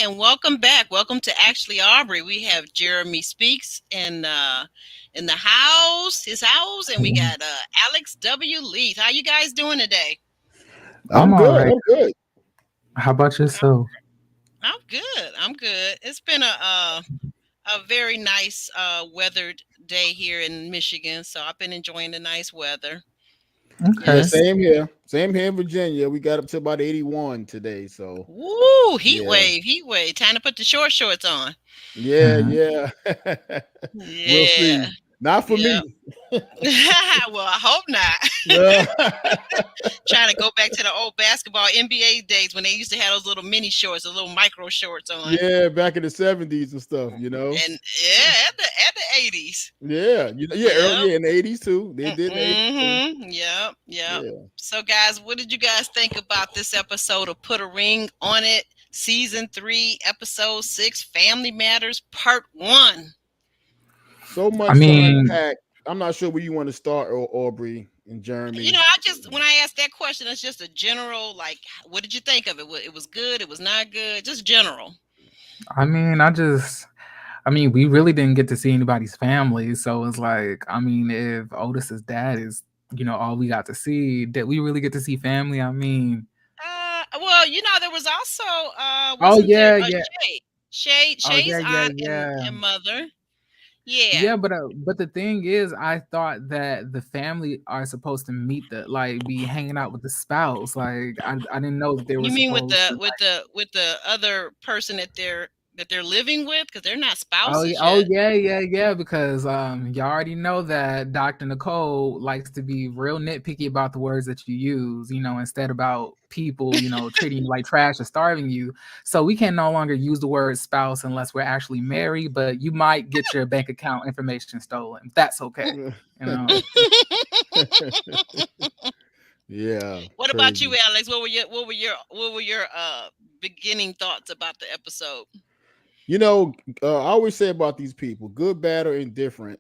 and welcome back. Welcome to Actually Aubrey. We have Jeremy Speaks in the house, his house, and we got Alex W. Leath. How you guys doing today? I'm I'm all good. right. I'm good. How about yourself? I'm good. I'm good. It's been a very nice weathered day here in Michigan, so I've been enjoying the nice weather. Yeah, Okay. Yes. same here. Same here in Virginia. We got up to about 81 today. So Woo, heat yeah, wave, heat wave. Time to put the short shorts on. yeah, Mhm. yeah. We'll Yeah. see. Not for Yep. me. Well, I hope not. Yeah, Trying to go back to the old basketball NBA days when they used to have those little mini shorts, the little micro shorts on. yeah. Back in the 70s and stuff. And yeah, at the 80s. Yeah, yeah. Yep. Earlier in the 80s too. They did in the 80s too. Mm-hmm. Yep. Yep. Yeah. So guys, what did you guys think about this episode of Put a Ring on It? Season 3, episode 6, Family Matters, part 1. So I much to mean, unpack. I'm not sure where you want to start, Aubrey and Jeremy. I just when I asked that question, it's just a general like, what did you think of it? It was good. It was not good. Just general. I mean, we really didn't get to see anybody's family, so it's like, I mean, if Otis's dad is, all we got to see, did we really get to see family? I mean, Well, there was also oh wasn't there yeah, a yeah, oh Shay's yeah, yeah, aunt yeah. and mother? Yeah. Yeah, but the thing is, I thought that the family are supposed to meet be hanging out with the spouse. Like I didn't know that they were You mean with supposed the to. other person that they're living with because they're not Oh, spouses oh yet. yeah, yeah, yeah. Because you already know that Dr. Nicole likes to be real nitpicky about the words that you use. Instead about people, treating you like trash or starving you. So we can no longer use the word spouse unless we're actually married. But you might get your bank account information stolen. That's okay. You know. Yeah, What about you, crazy. Alex? What were your beginning thoughts about the episode? I always say about these people, good, bad, or indifferent,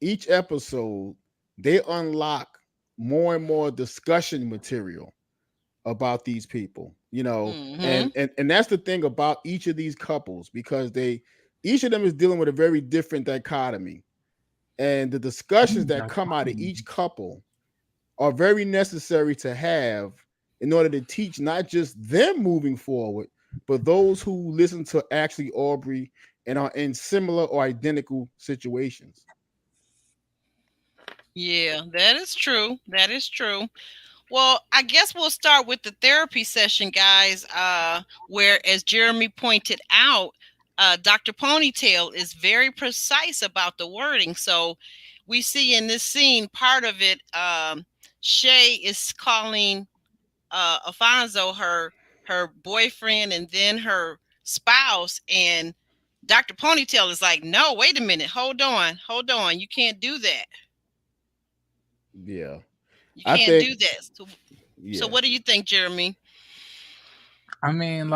each episode they unlock more and more discussion material about these people. Mm-hmm. And that's the thing about each of these couples because each of them is dealing with a very different dichotomy, and the discussions that come out of each couple are very necessary to have in order to teach not just them moving forward, but those who listen to actually Aubrey and are in similar or identical situations. Yeah, that is true. That is true. Well, I guess we'll start with the therapy session, guys. Where, as Jeremy pointed out, Dr. Ponytail is very precise about the wording. So we see in this scene part of it. Shay is calling Alfonso her boyfriend and then her spouse, and Dr. Ponytail is like, no, wait a minute, hold on, you can't do that. Yeah. You I can't think, do that. So yeah. what do you think, Jeremy? I mean,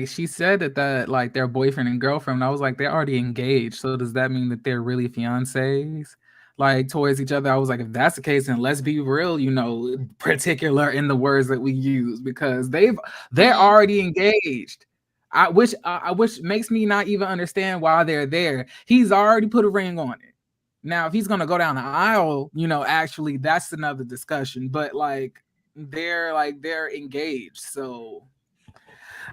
she said that like their boyfriend and girlfriend. I was like, they're already engaged. So does that mean that they're really fiancés, like towards each other? I was like, if that's the case, then let's be real, particular in the words that we use because they're Mm-hmm. already engaged. I wish makes me not even understand why they're there. He's already put a ring on it. Now, if he's gonna go down the aisle, actually that's another discussion. But they're engaged, so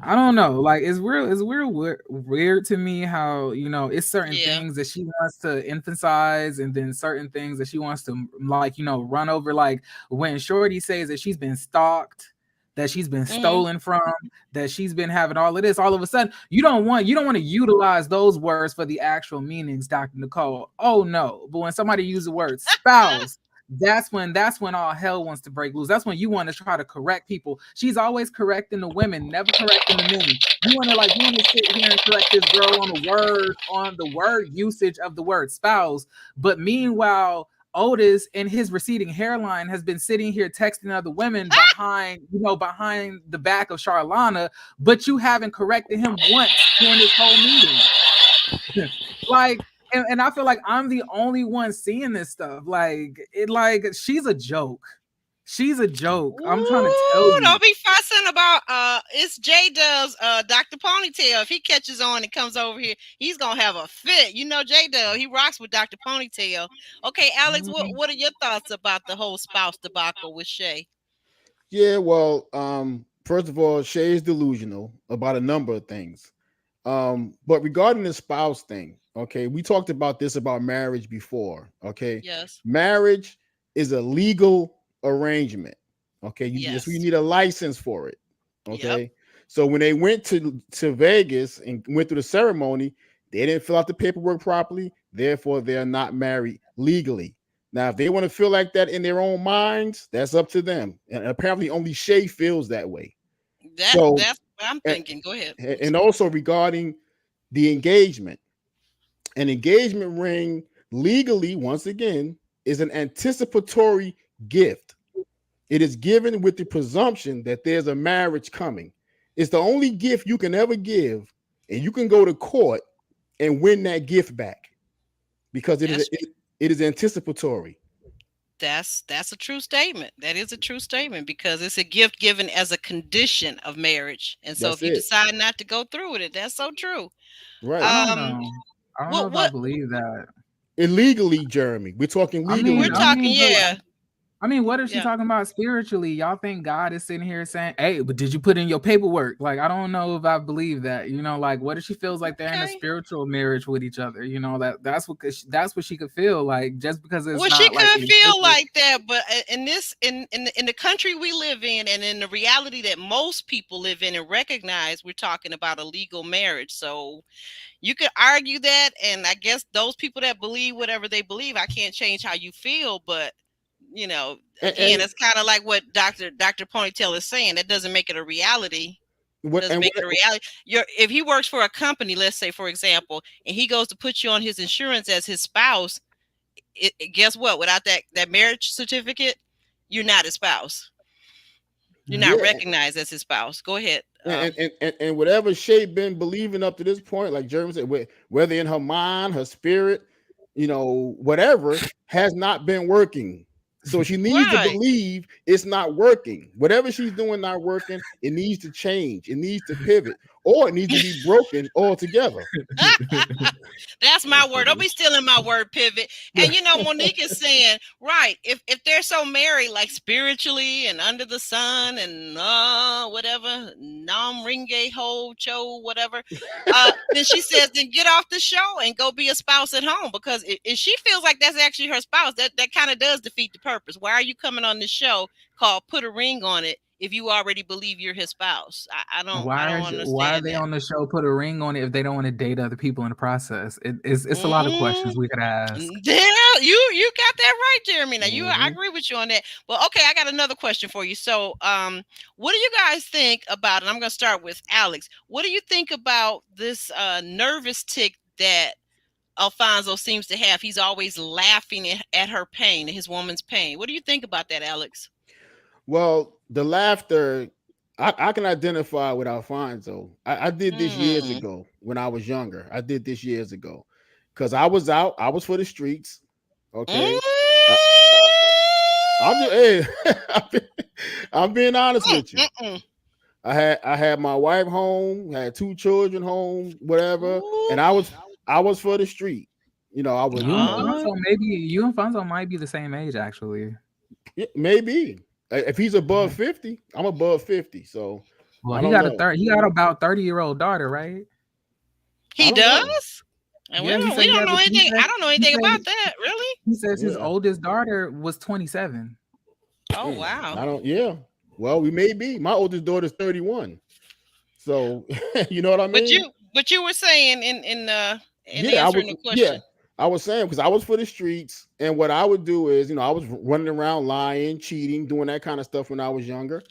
I don't know. Like it's weird to me how it's certain Yeah. things that she wants to emphasize, and then certain things that she wants to run over. Like when Shorty says that she's been stalked, that she's been Mm-hmm. stolen from, that she's been having all of this. All of a sudden, you don't want to utilize those words for the actual meanings, Dr. Nicole. Oh no! But when somebody uses the word spouse, that's when all hell wants to break loose. That's when you want to try to correct people. She's always correcting the women, never correcting the men. You want to sit here and correct this girl on the word usage of the word spouse, but meanwhile Otis and his receding hairline has been sitting here texting other women behind the back of Charlana, but you haven't corrected him once during this whole meeting. like and I feel like I'm the only one seeing this stuff. Like she's a joke. She's a joke. I'm trying to tell Ooh, you. don't be fussing about it's J Dub's Dr. Ponytail. If he catches on and comes over here, he's gonna have a fit. You know J Dub, he rocks with Dr. Ponytail. Okay, Alex, what are your thoughts about the whole spouse debacle with Shay? Yeah, well, first of all, Shay is delusional about a number of things. But regarding the spouse thing, okay, we talked about this about marriage before. Okay, Yes. marriage is a legal arrangement. Okay, you Yes. need a license for it. Yep. Okay, so when they went to Vegas and went through the ceremony, they didn't fill out the paperwork properly. Therefore, they are not married legally. Now, if they want to feel like that in their own minds, that's up to them. And apparently, only Shay feels that way. So, That's what I'm thinking. Go ahead. and also regarding the engagement, an engagement ring legally, once again, is an anticipatory gift. It is given with the presumption that there's a marriage coming. It's the only gift you can ever give, and you can go to court and win that gift back because it is anticipatory. That's a true statement. That is a true statement because it's a gift given as a condition of marriage. And so That's if you it. decide not to go through with it, that's so true. Right. I don't know. I don't know if I What believe that. Illegally, Jeremy. We're talking legally. we're talking, yeah. What if she's talking about spiritually? Y'all think God is sitting here saying, "Hey, but did you put in your paperwork?" Like, I don't know if I believe that. Like, what if she feels like they're in a spiritual marriage with each other? That's what she could feel like just because it's well, not she like could feel like that, but in the country we live in, and in the reality that most people live in and recognize, we're talking about a legal marriage. So you could argue that, and I guess those people that believe whatever they believe, I can't change how you feel, but again, it's kind of like what Dr. Ponytail is saying. That doesn't make it a reality. If he works for a company, let's say, for example, and he goes to put you on his insurance as his spouse, guess what? Without that marriage certificate, you're not his spouse. You're not recognized as his spouse. Go ahead. And whatever Shay been believing up to this point, like Jeremy said, whether in her mind, her spirit, whatever, has not been working. So she needs to believe it's not working. Whatever she's doing not working, it needs to change. It needs to pivot, or it needs to be broken altogether. That's my word. Don't be stealing my word, pivot. And Monique is saying, right, if they're so married, like spiritually and under the sun and whatever, nam ringe ho cho, whatever, then she says, then get off the show and go be a spouse at home. Because if she feels like that's actually her spouse, that kind of does defeat the purpose. Why are you coming on this show called Put a Ring on It if you already believe you're his spouse? I don't understand. Why are they on the show Put a Ring on It if they don't want to date other people in the process? It's a lot of questions we could ask. Yeah, you got that right, Jeremy. Now I agree with you on that. Well, okay, I got another question for you. So, what do you guys think about? And I'm going to start with Alex. What do you think about this nervous tick that Alfonso seems to have? He's always laughing at her pain, his woman's pain. What do you think about that, Alex? Well, the laughter, I can identify with Alfonso. I did this years ago when I was younger. I did this years ago because I was out. I was for the streets. Okay. I'm being honest with you. I had my wife home, had 2 children home, whatever, and I was for the street. I was. Maybe you and Fonzo might be the same age, actually. Maybe if he's above 50, I'm above 50. So, well, he got about 30-year-old daughter, right? He does. And we don't know anything. I don't know anything about that. Really? He says his oldest daughter was 27. Oh wow! I don't. Yeah. Well, we may be. My oldest daughter's 31. So you know what I mean. But you were saying in answering the question. Yeah, I was saying because I was for the streets, and what I would do is, I was running around lying, cheating, doing that kind of stuff when I was younger,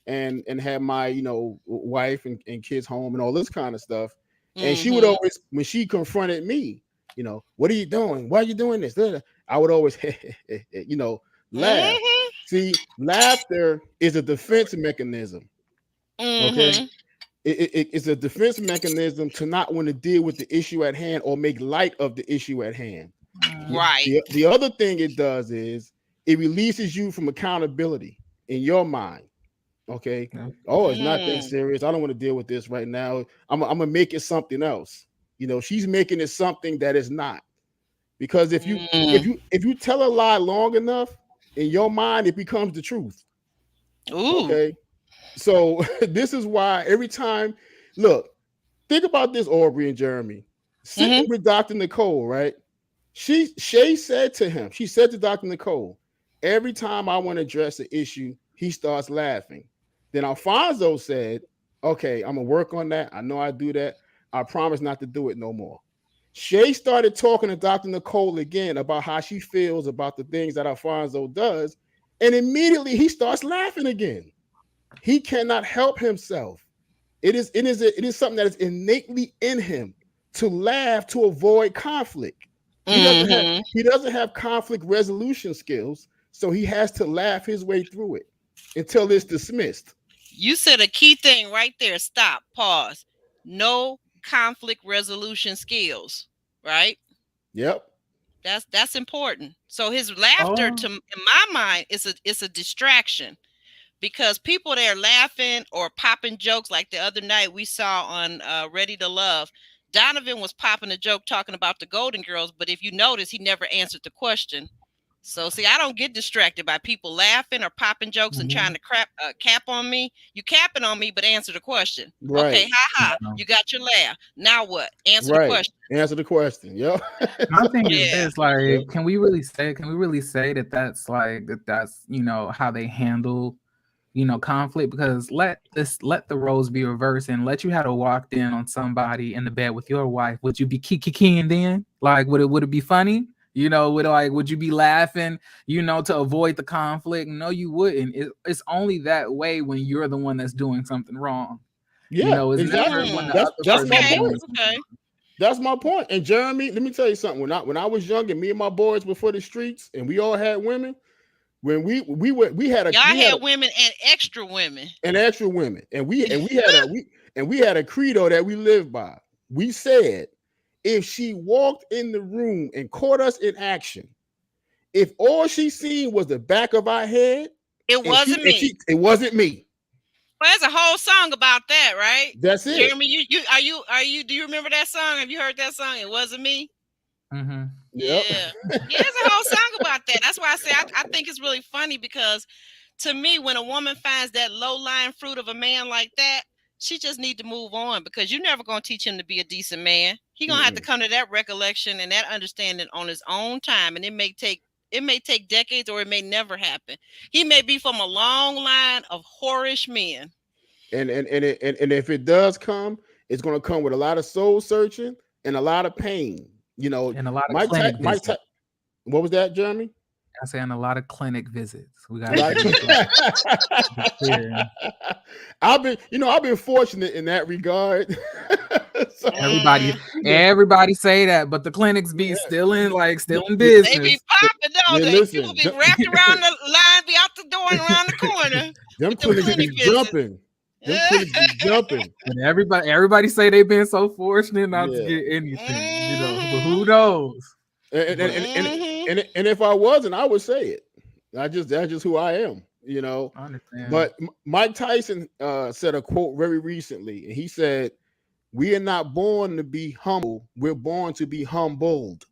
and had my wife and kids home and all this kind of stuff. And she would always, when she confronted me, what are you doing? Why are you doing this? I would always, laugh. See, laughter is a defense mechanism. Okay. It's a defense mechanism to not want to deal with the issue at hand or make light of the issue at hand. Right. The other thing it does is it releases you from accountability. in your mind. Okay. Yeah. Oh, it's not that Mm. serious. I don't want to deal with this right now. I'm gonna make it something else. She's making it something that is not. Because if you if Mm. you if you tell a lie long enough, in your mind it becomes the truth. Ooh. Okay. So this is why every time, look, think about this, Aubrey and Jeremy. Sitting Mm-hmm. with Dr. Nicole, right? Shay said to him, she said to Dr. Nicole, every time I want to address an issue, he starts laughing. Then Alfonso said, okay, I'm gonna work on that. I know I do that. I promise not to do it no more. Shay started talking to Dr. Nicole again about how she feels about the things that Alfonso does, and immediately he starts laughing again. He cannot help himself. It is something that is innately in him to laugh to avoid conflict. He doesn't have Mm-hmm. he doesn't have conflict resolution skills, so he has to laugh his way through it until it's dismissed. You said a key thing right there. Stop. Pause. No conflict resolution skills. Right. Yep. That's important. So his laughter, Oh, to in my mind, is a distraction, because people that are laughing or popping jokes, like the other night we saw on Ready to Love, Donovan was popping a joke talking about the Golden Girls, but if you notice, he never answered the question. So see, I don't get distracted by people laughing or popping jokes and trying to cap on me. You capping on me, but answer the question. Okay, Right. ha ha. no. You got your laugh. Now what? Answer the Right. question. Answer the question. Yep. My thing is Yeah. this: like, Yep. can we really say that that's how they handle conflict? Because let the roles be reversed, and let you had to walked in on somebody in the bed with your wife. Would you be kikiing then? Like, would it be funny? Would you be laughing? To avoid the conflict? No, you wouldn't. It's only that way when you're the one that's doing something wrong. Yeah, It's never exactly. when the Mm. That's other that's my person is Okay. doing point. something Okay. wrong. That's my point. And Jeremy, let me tell you something. When I was young and me and my boys were for the streets and we all had women, when we had a Y'all we had had women and extra women. an extra women and we had a credo that we lived by. We said if she walked in the room and caught us in action, if all she seen was the back of our head It and she wasn't and me. she it wasn't me. Well, there's a whole song about that, right? That's it. Jeremy, you do you remember that song? Have you heard that song? It wasn't me. Mm-hmm. Yep. Yeah. Yeah, there's a whole song about that. That's why I say I think it's really funny, because to me, when a woman finds that low-lying fruit of a man like that, she just need to move on, because you're never gonna teach him to be a decent man. He gonna have to Mm-mm. come to that recollection and that understanding on his own time, and it may take decades, or it may never happen. He may be from a long line of whorish men. And if it does come, it's going to come with a lot of soul searching and a lot of pain. And a lot of Mike clinic Ty- Mike visits. Ty- what was that, Jeremy? I say, and a lot of clinic visits. We A gotta lot be clear. I've been fortunate in that regard. So, Everybody, Mm, everybody say that, but the clinics be yeah, still in they be business. popping, don't yeah, they? People listen, be wrapped around the line, be out the door and around the corner them with them clinics clinic be visits. jumping. Them clinics be jumping. And everybody say they've been so fortunate not to Yeah. get anything, but who Mhm. knows? And and, But and, and, Mhm. and and if I wasn't, I would say it. That's just who I am. I understand. But Mike Tyson said a quote very recently, and he said, "We are not born to be humble. We're born to be humbled."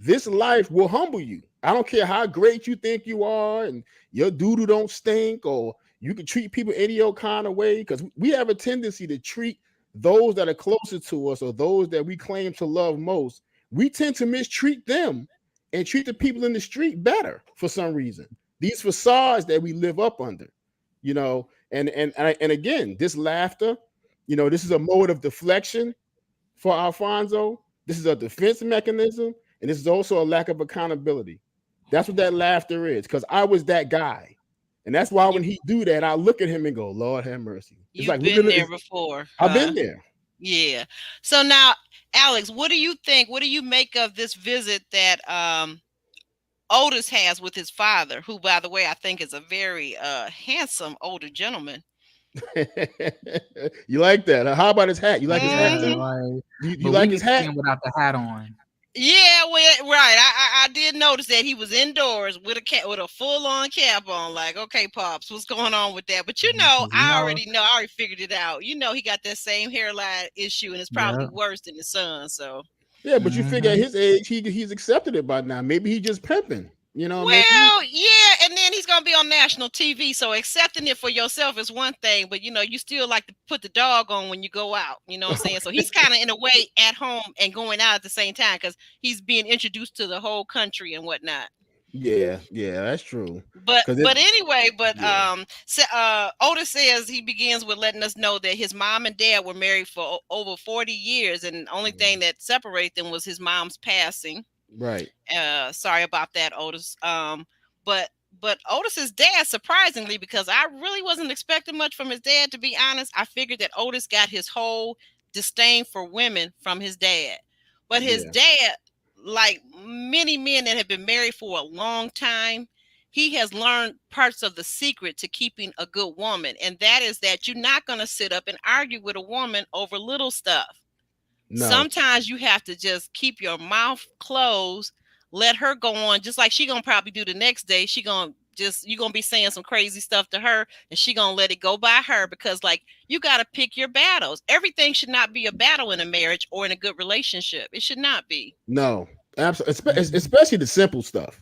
This life will humble you. I don't care how great you think you are, and your doodle don't stink, or you can treat people any old kind of way, because we have a tendency to treat those that are closer to us or those that we claim to love most. We tend to mistreat them and treat the people in the street better for some reason. These facades that we live up under, and again, this laughter, this is a mode of deflection for Alfonso. This is a defense mechanism, and this is also a lack of accountability. That's what that laughter is, because I was that guy. And that's why You when he do that, I look at him and go, Lord have mercy. It's you've like we're been gonna there before, I've huh? been there. Yeah. So now, Alex, what do you think? What do you make of this visit that Otis has with his father, who, by the way, I think is a very handsome older gentleman? You like that? How about his hat? You like his hat Yeah, Hmm. too? like, You but we like need his to see hat? him without the hat on. Yeah, well, right. I did notice that he was indoors with a full on cap on. Like, okay, pops, what's going on with that? But I already know. I already figured it out. He got that same hairline issue, and it's probably worse than his son. So yeah, but you figure at his age, he's accepted it by now. Maybe he just pimping. You know what I mean? Well, yeah, and then he's gonna be on national TV. So accepting it for yourself is one thing, but you still like to put the dog on when you go out. You know what I'm saying? So he's kind of in a way at home and going out at the same time because he's being introduced to the whole country and whatnot. Yeah, that's true. But anyway, Otis says he begins with letting us know that his mom and dad were married for over 40 years, and the only thing that separated them was his mom's passing. Right. Sorry about that, Otis. But Otis's dad, surprisingly, because I really wasn't expecting much from his dad, to be honest, I figured that Otis got his whole disdain for women from his dad. But his dad, like many men that have been married for a long time, he has learned parts of the secret to keeping a good woman. And that is that you're not going to sit up and argue with a woman over little stuff. No. Sometimes you have to just keep your mouth closed, let her go on, just like she gonna probably do the next day. You're gonna be saying some crazy stuff to her, and she gonna let it go by her, because like you gotta pick your battles. Everything should not be a battle in a marriage or in a good relationship. It should not be. No, absolutely, especially the simple stuff.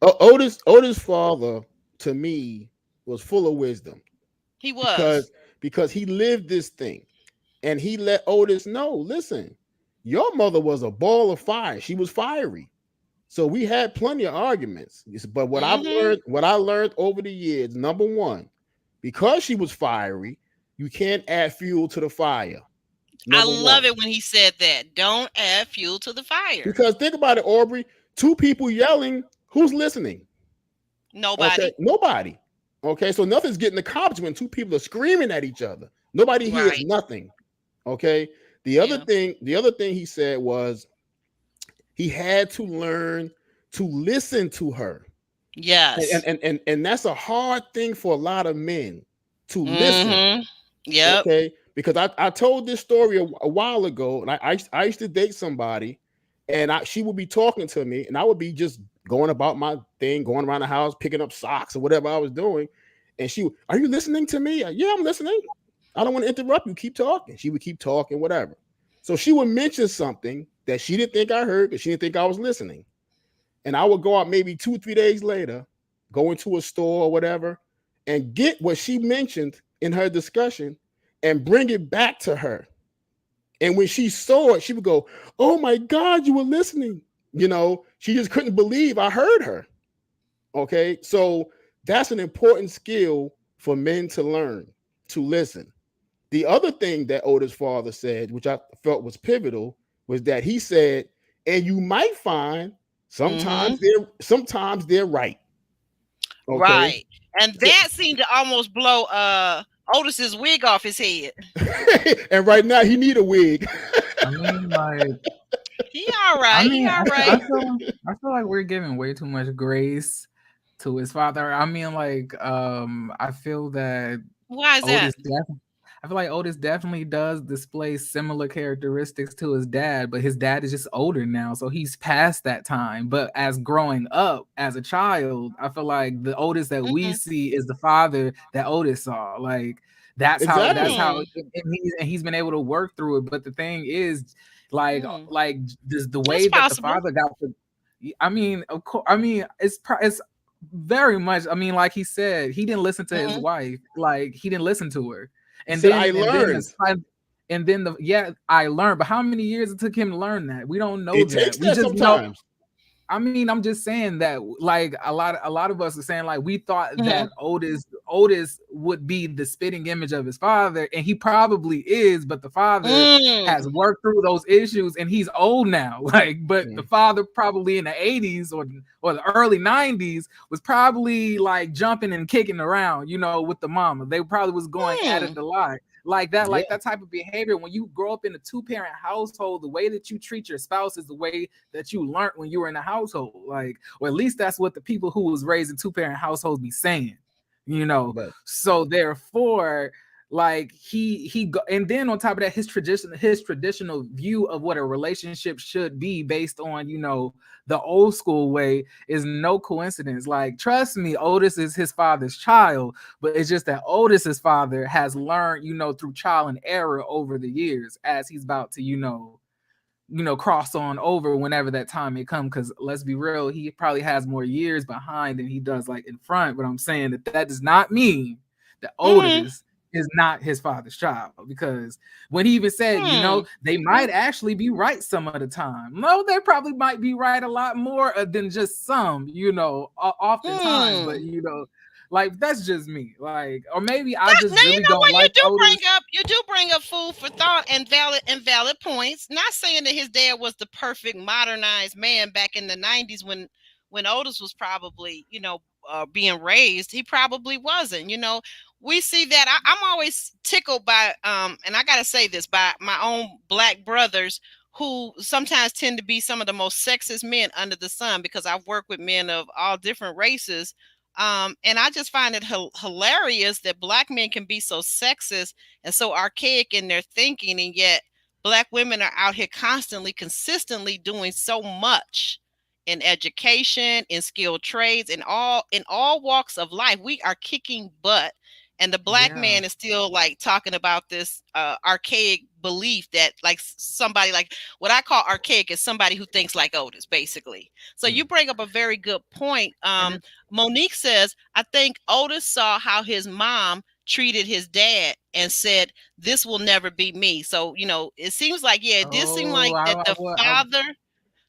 Otis' father, to me, was full of wisdom. He was because he lived this thing. And he let Otis know, listen, your mother was a ball of fire. She was fiery. So we had plenty of arguments. But what I learned over the years, number one, because she was fiery, you can't add fuel to the fire. I love it when he said that. Don't add fuel to the fire. Because think about it, Aubrey. Two people yelling, who's listening? Nobody. Okay? Nobody. Okay, so nothing's getting accomplished when two people are screaming at each other. Nobody hears nothing. Okay. The other thing he said was he had to learn to listen to her. Yes. And that's a hard thing for a lot of men to listen. Yeah. Okay. Because I told this story a while ago, and I used to date somebody, and she would be talking to me, and I would be just going about my thing, going around the house, picking up socks or whatever I was doing. And are you listening to me? Yeah, I'm listening. I don't want to interrupt you. Keep talking. She would keep talking, whatever. So she would mention something that she didn't think I heard, because she didn't think I was listening. And I would go out maybe 2-3 days later, go into a store or whatever, and get what she mentioned in her discussion and bring it back to her. And when she saw it, she would go, oh my God, you were listening. She just couldn't believe I heard her. Okay. So that's an important skill for men to learn, to listen. The other thing that Otis' father said, which I felt was pivotal, was that he said, and you might find sometimes they're right. Okay? Right. And that seemed to almost blow Otis's wig off his head. And right now he need a wig. I mean, like, he all right. I feel like we're giving way too much grace to his father. I mean, like, I feel that. Why is that? I feel like Otis definitely does display similar characteristics to his dad, but his dad is just older now, so he's past that time. But as growing up as a child, I feel like the Otis that we see is the father that Otis saw. Like that's how and he's been able to work through it. But the thing is, like the way that the father got the. I mean, of course. I mean, it's very much. I mean, like he said, he didn't listen to his wife. Like he didn't listen to her. And then I learned. I learned. But how many years it took him to learn that? We don't know that. We just sometimes. I mean, I'm just saying that, like a lot of us are saying, like we thought that Otis would be the spitting image of his father, and he probably is, but the father has worked through those issues, and he's old now. Like, but the father probably in the 80s or the early 90s was probably like jumping and kicking around, with the mama. They probably was going at it a lot. Like that, like that type of behavior. When you grow up in a 2-parent household, the way that you treat your spouse is the way that you learned when you were in a household. Like, or at least that's what the people who was raised in 2-parent households be saying, But, so therefore, like and then on top of that, his traditional view of what a relationship should be based on, the old school way is no coincidence. Like, trust me, Otis is his father's child, but it's just that Otis's father has learned, through trial and error over the years, as he's about to, cross on over whenever that time may come. Because let's be real, he probably has more years behind than he does like in front. But I'm saying that does not mean that Otis is not his father's child, because when he even said, they might actually be right some of the time. No, they probably might be right a lot more than just some, oftentimes. But like, that's just me. Like, or maybe I just really don't like Otis. You do bring up food for thought and valid points. Not saying that his dad was the perfect modernized man back in the 90s when Otis was probably, being raised. He probably wasn't. We see that. I'm always tickled by, and I gotta say this, by my own Black brothers, who sometimes tend to be some of the most sexist men under the sun, because I've worked with men of all different races. And I just find it hilarious that Black men can be so sexist and so archaic in their thinking, and yet Black women are out here constantly, consistently doing so much in education, in skilled trades, in all walks of life. We are kicking butt. And the Black man is still like talking about this archaic belief that like somebody, like what I call archaic is somebody who thinks like Otis, basically. So you bring up a very good point. Monique says, I think Otis saw how his mom treated his dad and said, this will never be me. So, it seems like, it did seem like that the father...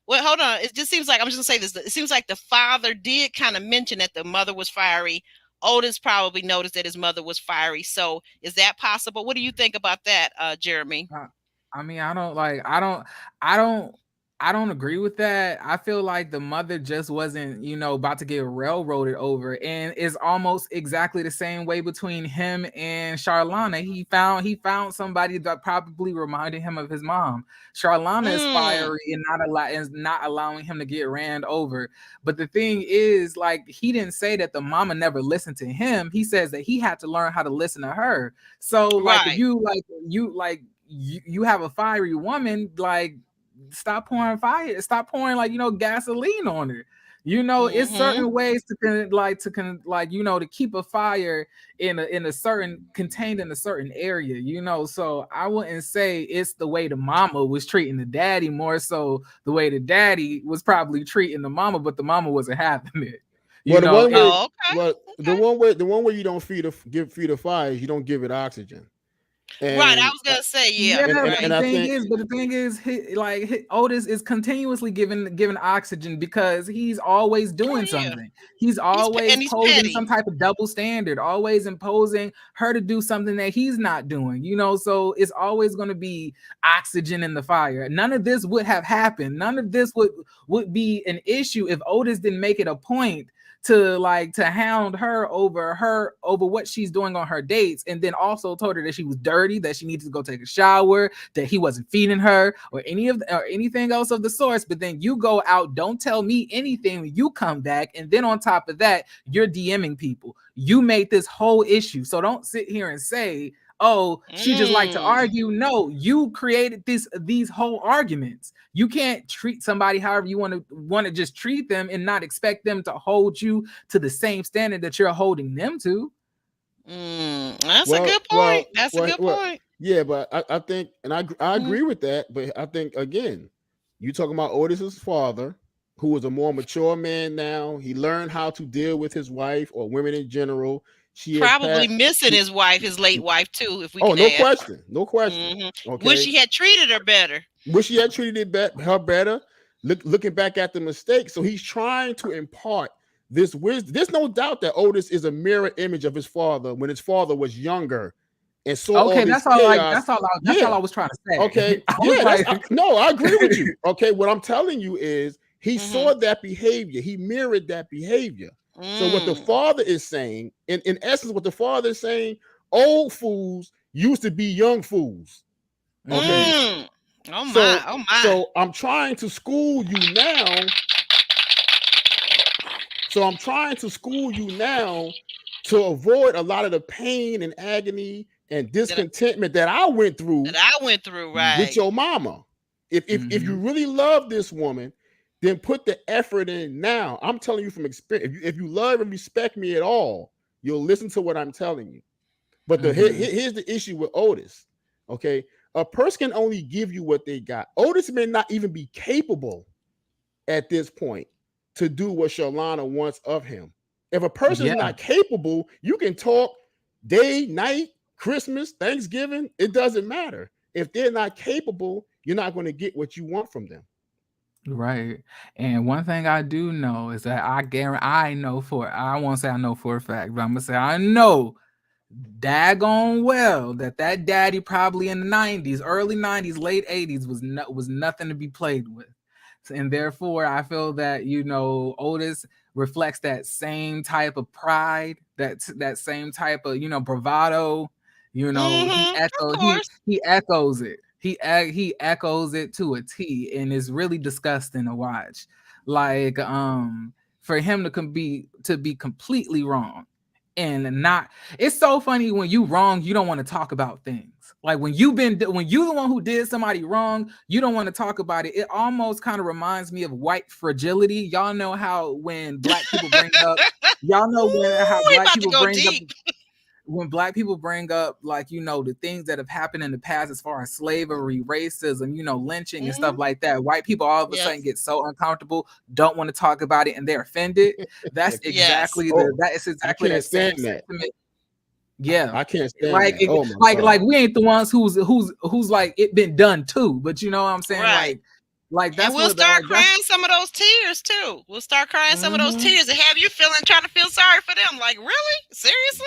Well, hold on. It just seems like, I'm just going to say this. It seems like the father did kind of mention that the mother was fiery. Otis probably noticed that his mother was fiery. So is that possible? What do you think about that, Jeremy? I mean, I don't agree with that. I feel like the mother just wasn't, about to get railroaded over, and it's almost exactly the same way between him and Charlana. He found somebody that probably reminded him of his mom. Charlana is fiery and not allowing him to get ran over. But the thing is, like, he didn't say that the mama never listened to him. He says that he had to learn how to listen to her. So, like, if you have a fiery woman, like, stop pouring like, gasoline on her. It's certain ways to keep a fire contained in a certain area, so I wouldn't say it's the way the mama was treating the daddy, more so the way the daddy was probably treating the mama, but the mama wasn't having it. The one where you don't feed a fire is you don't give it oxygen. Right, I was gonna say, the thing is, Otis is continuously giving oxygen because he's always doing something. He's always posing some type of double standard, always imposing her to do something that he's not doing. So it's always going to be oxygen in the fire. None of this would have happened. None of this would be an issue if Otis didn't make it a point to hound her over what she's doing on her dates, and then also told her that she was dirty, that she needed to go take a shower, that he wasn't feeding her or anything else of the sorts. But then you go out, don't tell me anything when you come back, and then on top of that, you're DMing people. You made this whole issue. So don't sit here and say, oh, she just like to argue. No, you created these whole arguments. You can't treat somebody however you want to just treat them and not expect them to hold you to the same standard that you're holding them to. That's a good point. That's a good point. Yeah, but I think, and I agree with that, but I think, again, you talking about Otis's father, who is a more mature man now. He learned how to deal with his wife or women in general. She probably missing his wife, his late wife too. If we no question. Okay. Wish she had treated her better. Wish she had treated her better. Looking back at the mistake, so he's trying to impart this wisdom. There's no doubt that Otis is a mirror image of his father when his father was younger. And so that's all I was trying to say. Okay, I agree with you. Okay, what I'm telling you is he saw that behavior. He mirrored that behavior. So what the father is saying, in essence, what the father is saying, old fools used to be young fools. Okay. Oh my. So I'm trying to school you now. to avoid a lot of the pain and agony and That, discontentment that I went through I went through, with right? your mama. If you really love this woman, then put the effort in now. I'm telling you from experience. If you love and respect me at all, you'll listen to what I'm telling you. But here's the issue with Otis. Okay, a person can only give you what they got. Otis may not even be capable at this point to do what Shalana wants of him. If a person is Yeah. not capable, you can talk day, night, Christmas, Thanksgiving. It doesn't matter. If they're not capable, you're not going to get what you want from them. Right. And one thing I do know is that I won't say I know for a fact, but I'm gonna say I know daggone well that daddy probably in the 90s, early 90s, late 80s was nothing to be played with. And therefore I feel that, Otis reflects that same type of pride, that same type of, bravado. Of course. He echoes it. He echoes it to a T, and it's really disgusting to watch. Like, for him to be completely wrong and not. It's so funny when you wrong, you don't want to talk about things. Like when you the one who did somebody wrong, you don't want to talk about it. It almost kind of reminds me of white fragility. Y'all know how when black people bring up, y'all know how Ooh, he black about to people go bring up deep. when black people bring up, like, the things that have happened in the past as far as slavery, racism, lynching and stuff like that, white people all of a sudden Yes. get so uncomfortable, don't want to talk about it, and they're offended. That's Yes. exactly Oh, that is I exactly can't that same stand that. sentiment. Yeah. I can't stand Like that. Oh my God. like we ain't the ones who's like it been done too, but you know what I'm saying? Right. Like And that's we'll what start like that's crying some of those tears too. We'll start crying some of those mhm. tears and have you trying to feel sorry for them. Like, really? Seriously?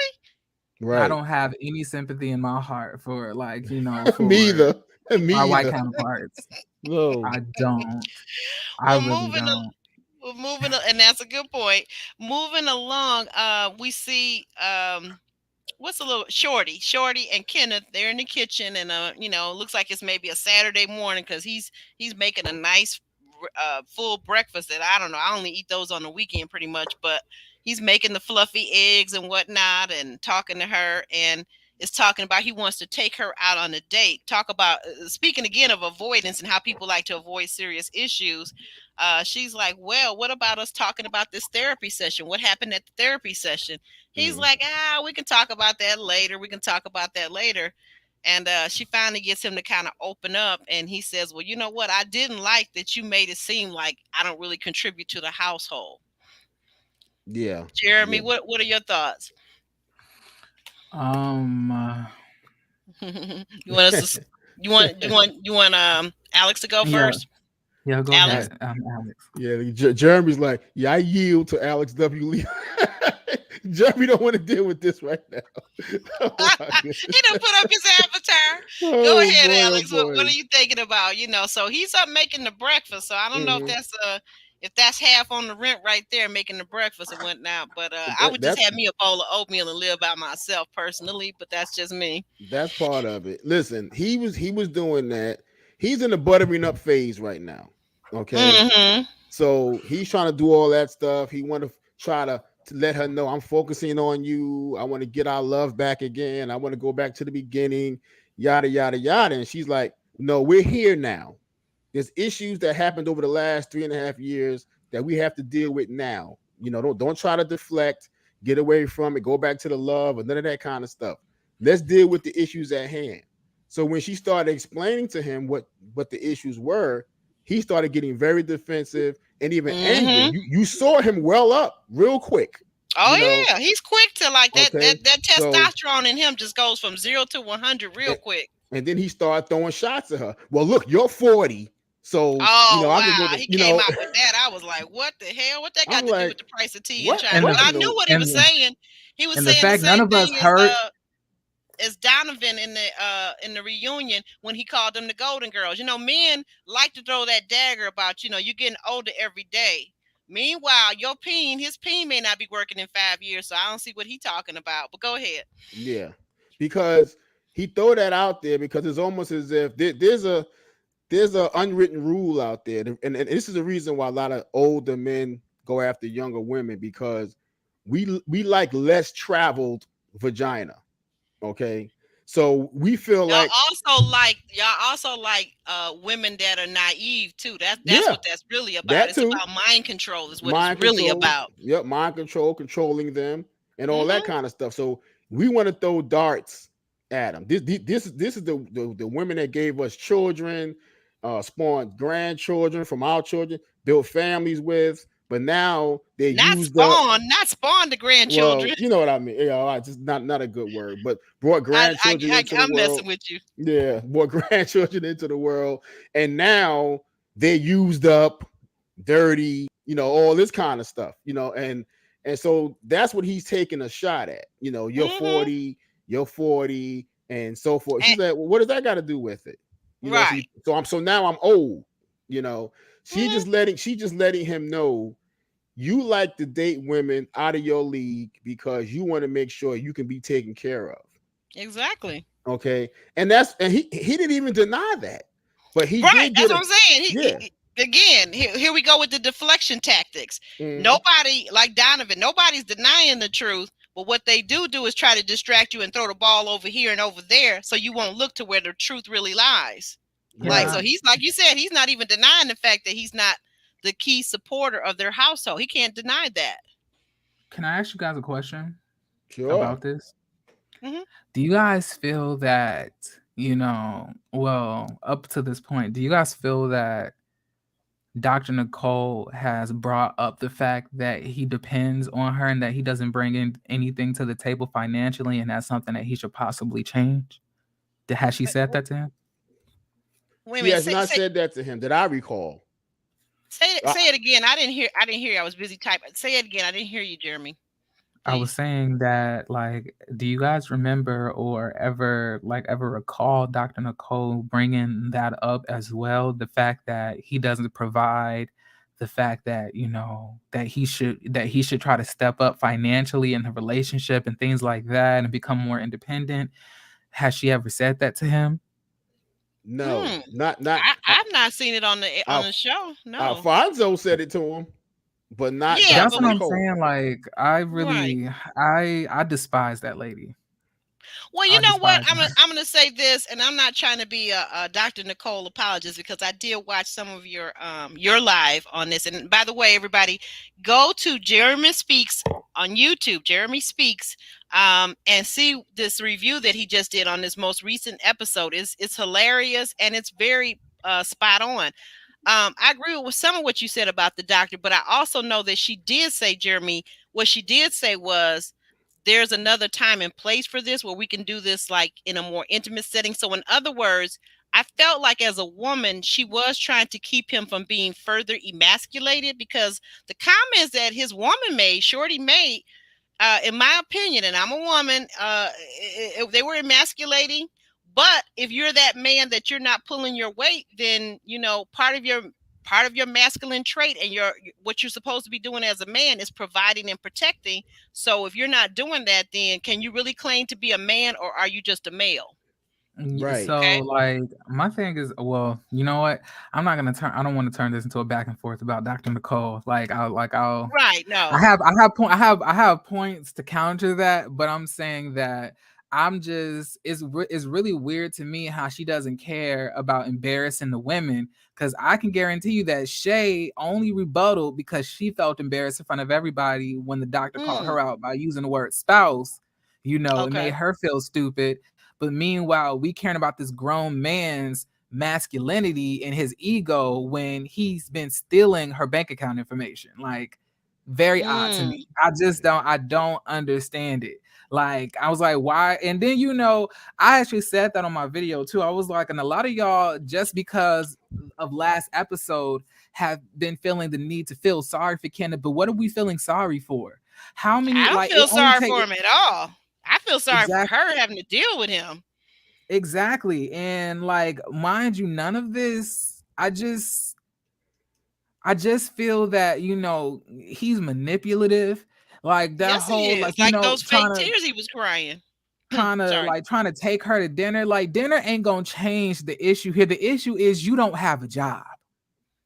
I Right. don't have any sympathy in my heart for Me for either. Me my white either. counterparts. No. I don't. I Well, really don't. and that's a good point. Moving along, we see what's a little Shorty and Kenneth. They're in the kitchen, and looks like it's maybe a Saturday morning because he's making a nice full breakfast that I don't know. I only eat those on the weekend pretty much, but he's making the fluffy eggs and whatnot, and talking to her, and is talking about he wants to take her out on a date. Talk about speaking again of avoidance and how people like to avoid serious issues. She's like, well, what about us talking about this therapy session? What happened at the therapy session? He's like, we can talk about that later. We can talk about that later. And she finally gets him to kind of open up. And he says, well, you know what? I didn't like that you made it seem like I don't really contribute to the household. Yeah. Jeremy, Yeah. what are your thoughts? Um You want us to, you want Alex to go yeah, first? yeah, go Alex? ahead. Alex. Yeah, Jeremy's like, yeah, I yield to Alex W. Lee. Jeremy don't want to deal with this right now. Oh my He goodness. done put up his avatar. Go Oh ahead, boy, oh Alex. What boy. are you thinking about? So he's up making the breakfast. So I don't know Mhm. if that's half on the rent right there, making the breakfast and whatnot. But I would just That's have me a bowl of oatmeal and live by myself personally. But that's just me. that's part of it. Listen, he was doing that. He's in the buttering up phase right now. Okay. Mm-hmm. So he's trying to do all that stuff. He want to try to let her know I'm focusing on you. I want to get our love back again. I want to go back to the beginning, yada, yada, yada. And she's like, no, we're here now. There's issues that happened over the last 3.5 years that we have to deal with now. Don't try to deflect, get away from it, go back to the love or none of that kind of stuff. Let's deal with the issues at hand. So when she started explaining to him what the issues were, he started getting very defensive and even angry. Mm-hmm. You saw him well up real quick, you know. Oh yeah, he's quick to like that. Okay, That so testosterone in him just goes from 0 to 100 real and, quick. and then he started throwing shots at her. Well, look, you're 40, so Oh I can go wow, to he came out with that. I was like, what the hell? What that got I'm to do like, with the price of tea in what China? And what But the I in knew the what he was and the saying. He was and the saying the fact none same of us thing heard. as Donovan in the reunion when he called them the Golden Girls. Men like to throw that dagger about, you're getting older every day. Meanwhile, his peen may not be working in 5 years, so I don't see what he's talking about. But go ahead. Yeah, because he throw that out there because it's almost as if there's a unwritten rule out there, and this is the reason why a lot of older men go after younger women because we like less traveled vagina. Okay, So we feel Y'all like, also like women that are naive too. That's yeah, what that's really about. that It's too. about mind control is what it's Mind really control. about. Yep, mind control, controlling them, and all that Hmm. kind of stuff. So we want to throw darts at them. This is the women that gave us children, spawned grandchildren from our children, built families with, but now they're used up. Not spawn the Well, grandchildren. you know what I mean. Yeah, all right, just not a good word, but brought grandchildren into the I'm world. messing with you. Yeah, brought grandchildren into the world, and now they're used up, dirty, all this kind of stuff, and so that's what he's taking a shot at. You're Hmm. 40, you're 40, and so forth. And, She's like, well, what does that got to do with it? right. So now I'm old. You know, Hmm. she just letting him know you like to date women out of your league because you want to make sure you can be taken care of. Exactly. Okay, and he didn't even deny that, but he Right. did That's get what a I'm saying. yeah. Again, here we go with the deflection tactics. Mhm. Nobody, like Donovan, nobody's denying the truth. But what they do is try to distract you and throw the ball over here and over there so you won't look to where the truth really lies. Can Like, Right. so I he's, like you said, he's not even denying the fact that he's not the key supporter of their household. He can't deny that. can I ask you guys a question Sure. about this? Hmm. Do you guys feel that, well, up to this point, do you guys feel that Dr. Nicole has brought up the fact that he depends on her and that he doesn't bring in anything to the table financially, and that's something that he should possibly change? Has she said that to him? Wait a She minute. has not said that to him that I recall. I, Say it again. I didn't hear. I didn't hear you. I was busy typing. Say it again. I didn't hear you, Jeremy. I was Please. saying that, like, do you guys remember or ever recall Dr. Nicole bringing that up as well? The fact that he doesn't provide, the fact that that he should try to step up financially in the relationship and things like that and become more independent. Has she ever said that to him? no, Hmm. not I've not seen it on the Alf, show. No. Alfonso said it to him, but not Yeah, That's Dr. but what we I'm Nicole. saying. Like, I right. really, I despise that lady. Well, you I know what? despise her. I'm gonna say this, and I'm not trying to be a Dr. Nicole apologist because I did watch some of your live on this. And by the way, everybody, go to Jeremy Speaks on YouTube. Jeremy Speaks, and see this review that he just did on this most recent episode. It's hilarious and it's very spot on. I agree with some of what you said about the doctor, but I also know that she did say, Jeremy, what she did say was there's another time and place for this where we can do this like in a more intimate setting. So, in other words, I felt like as a woman, she was trying to keep him from being further emasculated because the comments that his woman made, Shorty made, in my opinion, and I'm a woman, they were emasculating. But if you're that man that you're not pulling your weight, then part of your masculine trait and your what you're supposed to be doing as a man is providing and protecting. So if you're not doing that, then can you really claim to be a man, or are you just a male? Right. So, Okay. like, my thing is, well, you know what? I don't want to turn this into a back and forth about Dr. Nicole. Right. No. I have points to counter that, but I'm saying that it's really weird to me how she doesn't care about embarrassing the women, because I can guarantee you that Shay only rebutted because she felt embarrassed in front of everybody when the doctor called Mm, her out by using the word spouse. It made okay. her feel stupid. But meanwhile, we caring about this grown man's masculinity and his ego when he's been stealing her bank account information. Like, very odd to Mm, me. I don't understand it. Like, I was like, why? And then, I actually said that on my video too. I was like, and a lot of y'all, just because of last episode, have been feeling the need to feel sorry for Kenneth. But what are we feeling sorry for? How many, I don't like, it feel only sorry take for him at all. I feel sorry for exactly. her having to deal with him. Exactly. And, like, mind you, none of this, I just feel that, he's manipulative. Like, that Yes, he whole, like, is. Like those trying fake to tears he was crying. Sorry. trying to take her to dinner. Like, dinner ain't gonna change the issue here. The issue is you don't have a job.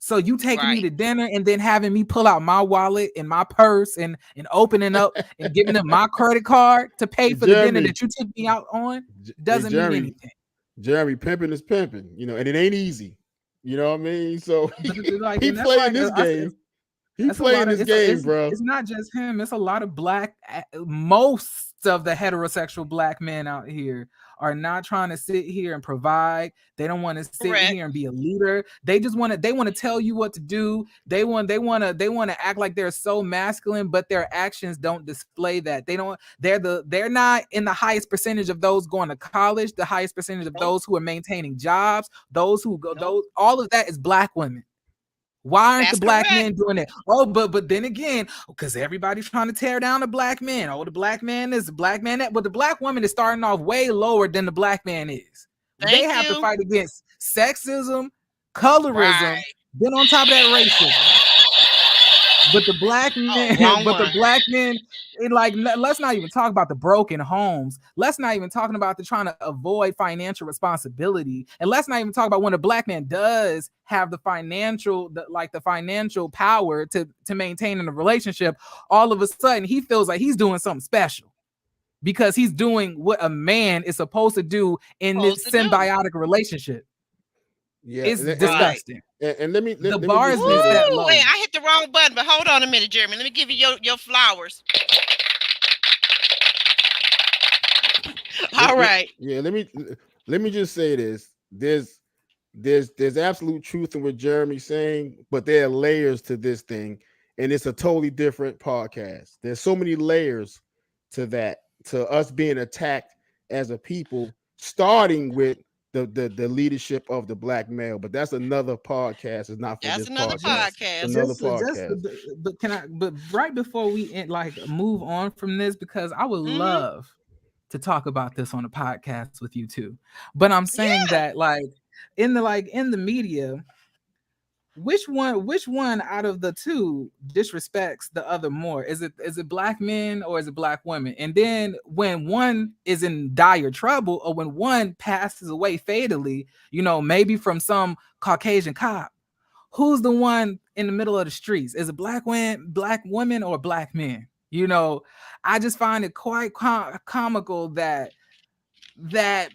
So you taking me Right. to dinner and then having me pull out my wallet and my purse and opening up and giving them my credit card to pay for the dinner Jeremy, that you took me out on hey doesn't mean anything. Jeremy, pimping is pimping, and it ain't easy. You know what I mean? So But it's like, he and that's playing like this us. game. He That's a lot playing of this game, bro. it's not just him. It's a lot of most of the heterosexual black men out here are not trying to sit here and provide. They don't want to sit Correct. here and be a leader. They just want to tell you what to do. They want to act like they're so masculine, but their actions don't display that. They're not in the highest percentage of those going to college, the highest percentage of Nope. those who are maintaining jobs, those who go, Nope. those all of that is black women. Why aren't the That's black correct. men doing it? Oh, but then again, because everybody's trying to tear down the black man. Oh, the black man is the black man that, but the black woman is starting off way lower than the black man is. They Thank have to you. fight against sexism, colorism, Right. then on top of that, racism. But the black Oh, men, wrong but the one. black men, let's not even talk about the broken homes. Let's not even talking about the trying to avoid financial responsibility, and let's not even talk about when a black man does have the financial power to maintain in a relationship. All of a sudden, he feels like he's doing something special because he's doing what a man is supposed to do in this Supposed to do. symbiotic relationship. Yeah, It's and, Right. disgusting. and let me The let me bar just has say been this. set Woo! low. Wait, I hit the wrong button, but hold on a minute, Jeremy. Let me give you your flowers. All right. Yeah, let me just say this. There's absolute truth in what Jeremy's saying, but there are layers to this thing, and it's a totally different podcast. There's so many layers to that, to us being attacked as a people, starting with the leadership of the black male. But that's another podcast. It's not for That's this another podcast. It's podcast. another podcast. But can I? But right before we move on from this, because I would Mm-hmm. love to talk about this on a podcast with you too. But I'm saying Yeah. that in the media, which one out of the two disrespects the other more? Is it black men or is it black women? And then when one is in dire trouble or when one passes away fatally, maybe from some Caucasian cop, who's the one in the middle of the streets? Is it black women or black men? I just find it quite comical that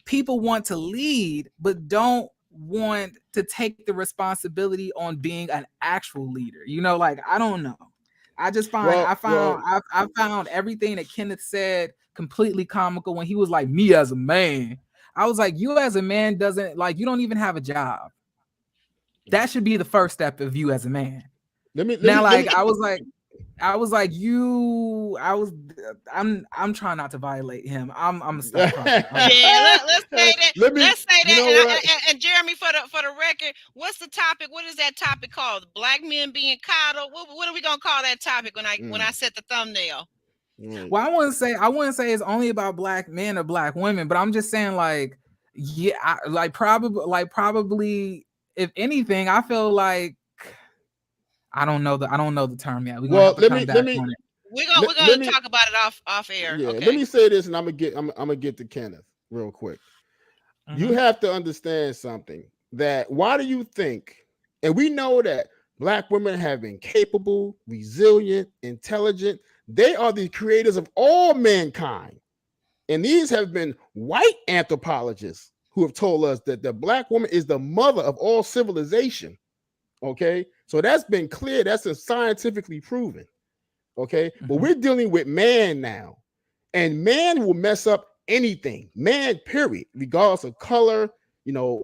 people want to lead but don't want to take the responsibility on being an actual leader. I don't know. I just find Well, I found everything that Kenneth said completely comical when he was like, me as a man. I was like, you as a man you don't even have a job. That should be the first step of you as a man. I'm trying not to violate him. I'm gonna stop talking. Yeah, let's say that. Let's say You know that. what? And Jeremy, for the record, what's the topic? What is that topic called? Black men being coddled. What are we gonna call that topic when I set the thumbnail? Well, I wouldn't say it's only about black men or black women, but I'm just saying probably if anything, I feel like I don't know the term yet. We're gonna have to come back on it. We're gonna talk about it off air. Yeah, okay. Let me say this, and I'm gonna get to Kenneth real quick. Mm-hmm. You have to understand something. That why do you think? And we know that black women have been capable, resilient, intelligent. They are the creators of all mankind, and these have been white anthropologists who have told us that the black woman is the mother of all civilization. Okay, so that's been clear. That's been scientifically proven. Okay, but we're dealing with man now, and man will mess up anything. Man, period, regardless of color,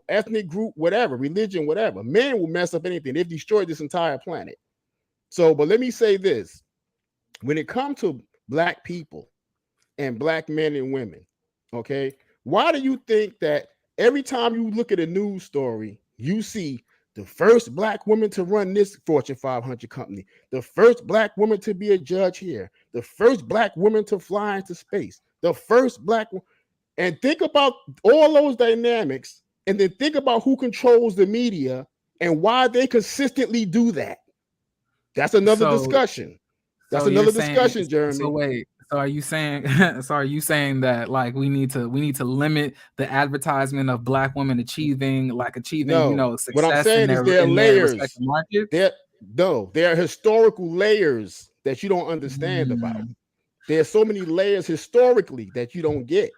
ethnic group, whatever, religion, whatever. Man will mess up anything. They've destroyed this entire planet. So, but let me say this: when it comes to black people and black men and women, okay, why do you think that every time you look at a news story, you see the first black woman to run this Fortune 500 company, the first black woman to be a judge here, the first black woman to fly into space, the first black, and think about all those dynamics, and then think about who controls the media and why they consistently do that. That's another discussion. That's another discussion, Jeremy. So are you saying so are you saying that like we need to limit the advertisement of black women achieving, No, what I'm success saying is there are in their layers. respective markets? There, no, there are historical layers that you don't understand about. Mm. There's so many layers historically that you don't get.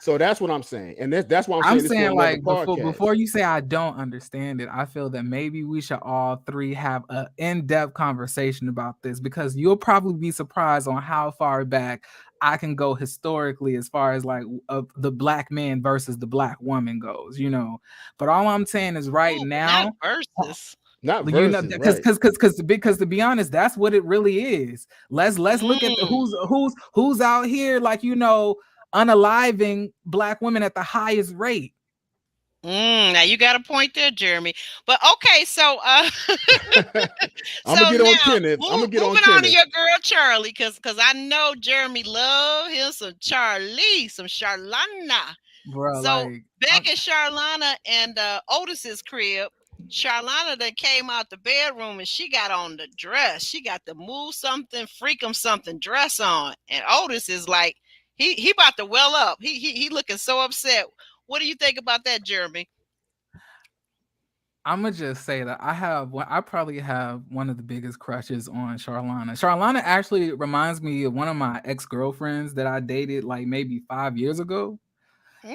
So that's what I'm saying, and that's why I'm I'm saying this for saying another like podcast. before you say I don't understand it, I feel that maybe we should all three have an in-depth conversation about this because you'll probably be surprised on how far back I can go historically as far as like the black man versus the black woman goes. But all I'm saying is right Oh, not now, versus. Not because versus, right? because to be honest, that's what it really is. Let's look at Mm. who's out here like unaliving black women at the highest rate. Now you got a point there, Jeremy. But okay, so I'm gonna so get on now Kenneth. I'm gonna get on moving on to Kenneth. your girl Charlie, because I know Jeremy love him some Charlie, some Charlana. Bro, So like back at Charlana and Otis's crib, Charlana that came out the bedroom and she got on the dress. She got the move something, freak 'em something dress on, and Otis is like he about to well up. He looking so upset. What do you think about that, Jeremy? I'm gonna just say that I probably have one of the biggest crushes on Charlana. Charlana actually reminds me of one of my ex-girlfriends that I dated like maybe 5 years ago.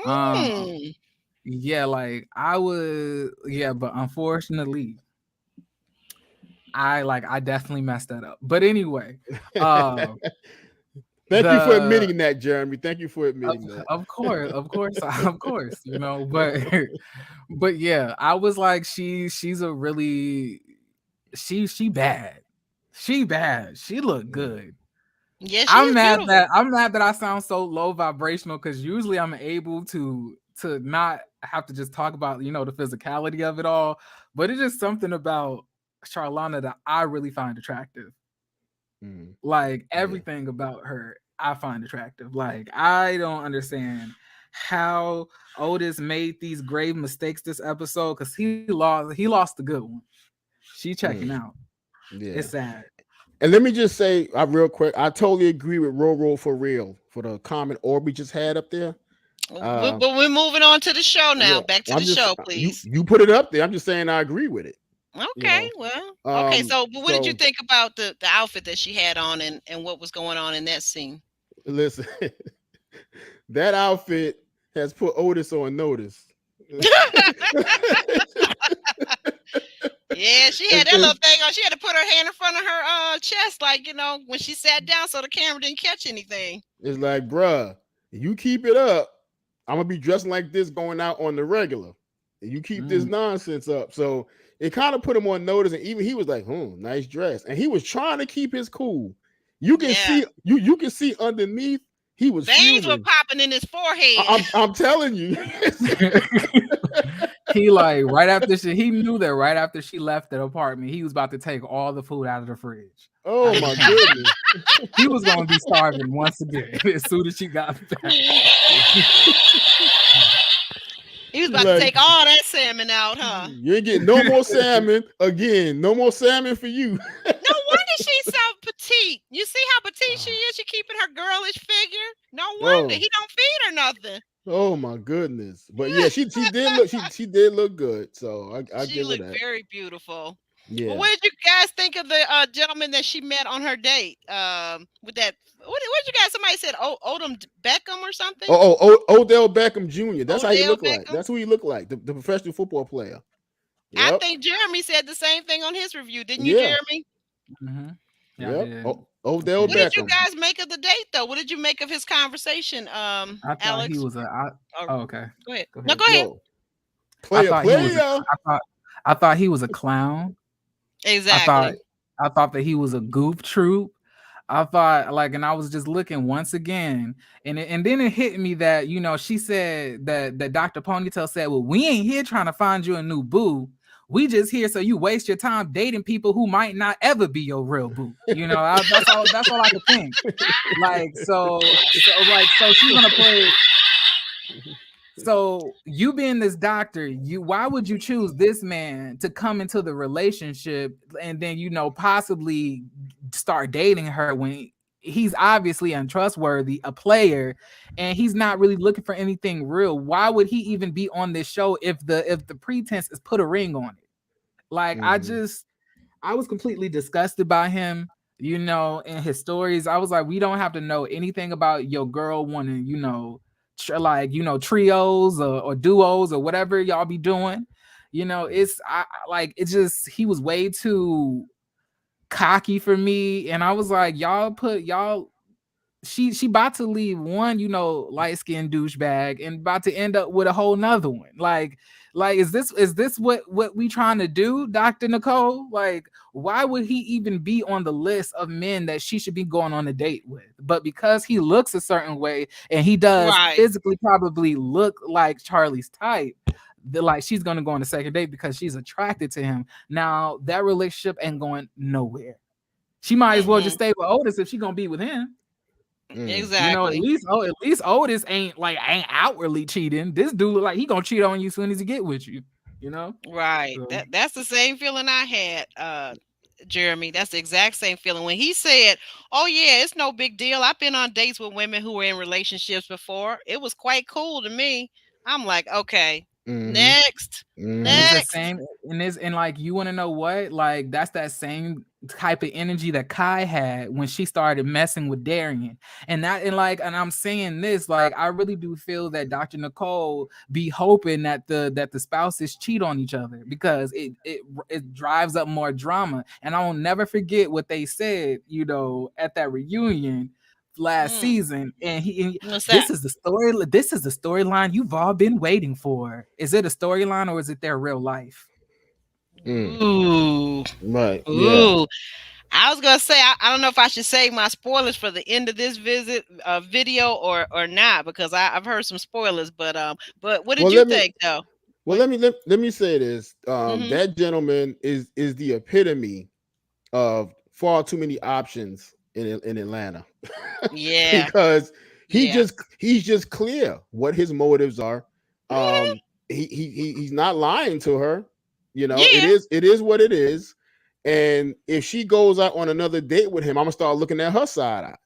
Um, Mm. yeah, like but unfortunately, I definitely messed that up. But anyway, uh Thank you for the admitting that, Jeremy. Thank you for of, admitting that. of course, of course, of course, but but yeah, I was like, she's a really she bad. She bad. She look good. Yeah, she is beautiful. I'm mad that I sound so low vibrational because usually I'm able to not have to just talk about the physicality of it all, but it's just something about Charlana that I really find attractive. Mhm. Like Yeah. everything about her, I find attractive. Like I don't understand how Otis made these grave mistakes this episode because he lost the good one. She checking Mm. out. Yeah. It's sad. And let me just say, real quick, I totally agree with Roll for real for the comment Orby just had up there. But we're moving on to the show now. Yeah, Back to the I'm just show, please. you put it up there. I'm just saying I agree with it. You Okay, know. well, okay. So, but what did you So think about the outfit that she had on and what was going on in that scene? listen, that outfit has put Otis on notice. Yeah, she had that little thing on. She had to put her hand in front of her chest, like when she sat down, so the camera didn't catch anything. It's like, bruh, you keep it up, I'm gonna be dressing like this going out on the regular. You keep this nonsense up. So it kind of put him on notice, and even he was like, nice dress. And he was trying to keep his cool. You can see you can see underneath he was veins were fuming. popping in his forehead. I'm telling you. He like right after he knew that right after she left the apartment, he was about to take all the food out of the fridge. Oh my goodness. He was gonna be starving once again as soon as she got back. He was about to take all that salmon out, huh? You ain't getting no more salmon again. No more salmon for you. No wonder she's so petite. You see how petite she is? She keeping her girlish figure. No wonder he don't feed her nothing. Oh my goodness! But yeah, she did look she did look good. So I she give her looked that. very beautiful. Yeah. Well, what did you guys think of the gentleman that she met on her date? With that, what did you guys? Somebody said Odom Beckham or something. Odell Beckham Jr. That's how he looked like. That's who he looked like. The professional football player. Yep. I think Jeremy said the same thing on his review, didn't you, Jeremy? Mm-hmm. Yep. Odell Beckham. What did you guys make of the date, though? What did you make of his conversation, I thought Alex? he was okay. Go ahead. No, go ahead. I thought he was a clown. Exactly. I thought that he was a goof troop. I thought and I was just looking once again, and then it hit me that she said that Dr. Ponytail said, "Well, we ain't here trying to find you a new boo. We just here so you waste your time dating people who might not ever be your real boo." That's all I could think. So she's gonna play. So you being this doctor, why would you choose this man to come into the relationship and then possibly start dating her when he's obviously untrustworthy, a player, and he's not really looking for anything real. Why would he even be on this show if the pretense is put a ring on it? Like I was completely disgusted by him, you know, in his stories. I was like, we don't have to know anything about your girl wanting, you know, trios or duos or whatever y'all be doing. You know, like it just he was way too cocky for me, and I was like, y'all she about to leave one, you know, light-skinned douchebag and about to end up with a whole nother one. Like is this what we trying to do, Dr. Nicole? Like, why would he even be on the list of men that she should be going on a date with? But because he looks a certain way and he does Right. physically probably look like Charlie's type, like she's gonna go on a second date because she's attracted to him. Now that relationship ain't going nowhere. She might as well just Mm-mm. stay with Otis if she gonna be with him. You know, Exactly. at least Otis ain't outwardly cheating. This dude look like he gonna cheat on you as soon as he get with you. You know. Right. So, That's the same feeling I had, Jeremy. That's the exact same feeling when he said, "Oh yeah, it's no big deal. I've been on dates with women who were in relationships before. It was quite cool to me." I'm like, okay, next, and it's the next. same, and like you want to know what? Like that's that same type of energy that Kai had when she started messing with Darian. And I'm saying this, like I really do feel that Dr. Nicole be hoping that the spouses cheat on each other because it drives up more drama. And I will never forget what they said, you know, at that reunion last Mm, season. And what's this that? is the story. This is the storyline you've all been waiting for. Is it a storyline or is it their real life? Ooh, Right. Yeah. ooh. I was gonna say I don't know if I should save my spoilers for the end of this video or not because I've heard some spoilers, but what did Well, you think though? What? let me say this. Mm-hmm. That gentleman is the epitome of far too many options in Atlanta Yeah, because yeah, he's just clear what his motives are. hmm, He's not lying to her. You know, yeah. it is what it is. And if she goes out on another date with him, I'm gonna start looking at her side eye.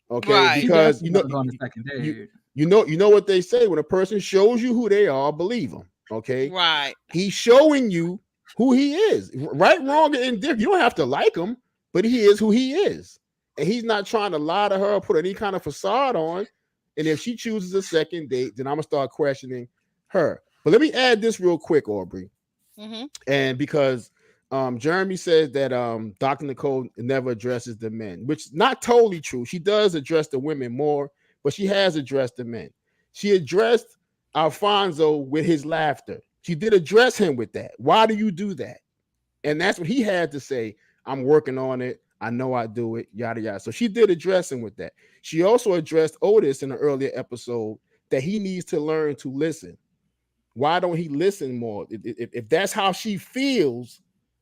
Okay, Right, She because definitely gonna go on the second you date. you know what they say, when a person shows you who they are, believe them. Okay, right. he's showing you who he is, right, wrong, and indifferent. You don't have to like him, but he is who he is, and he's not trying to lie to her or put any kind of facade on. And if she chooses a second date, then I'm gonna start questioning her. But let me add this real quick, Aubrey, Mm-hmm. and because Jeremy says that Dr. Nicole never addresses the men, which is not totally true. She does address the women more, but she has addressed the men. She addressed Alfonso with his laughter. She did address him with that. Why do you do that? And that's what he had to say. I'm working on it. I know I do it, yada, yada. So she did address him with that. She also addressed Otis in an earlier episode that he needs to learn to listen. Why don't he listen more? If that's how she feels,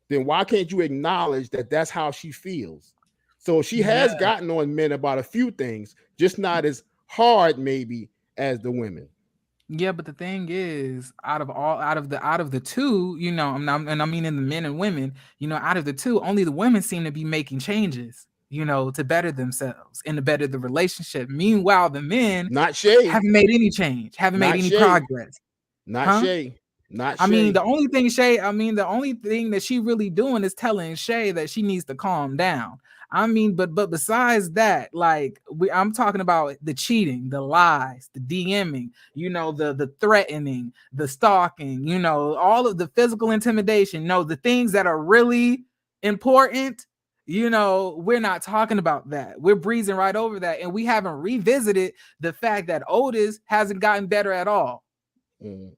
then why can't you acknowledge that that's how she feels? So she has Yeah. gotten on men about a few things, just not as hard maybe as the women. Yeah, but the thing is, out of the two, you know, and I mean in the men and women, you know, out of the two, only the women seem to be making changes, you know, to better themselves and to better the relationship. Meanwhile, the men Not Shay, haven't made any change, haven't made not any Shay, progress. not Huh? Shay, not I mean, Shay. the only thing that she really doing is telling Shay that she needs to calm down. I mean, but besides that, like I'm talking about the cheating, the lies, the DMing, you know, the threatening, the stalking, you know, all of the physical intimidation, no, the things that are really important, you know, we're not talking about that. We're breezing right over that. And we haven't revisited the fact that Otis hasn't gotten better at all. Mm.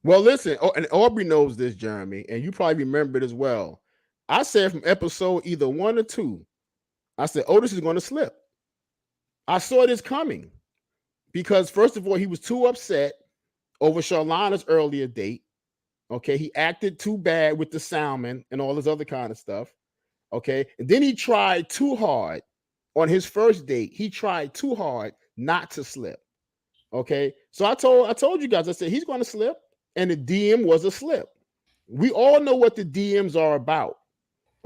Well, listen, and Aubrey knows this, Jeremy, and you probably remember it as well. I said from episode either 1 or 2, I said Otis is going to slip. I saw this coming because first of all, he was too upset over Charlana's earlier date. Okay, he acted too bad with the salmon and all this other kind of stuff. Okay, and then he tried too hard on his first date. He tried too hard not to slip. Okay, so I told you guys, I said he's going to slip, and the DM was a slip. We all know what the DMs are about.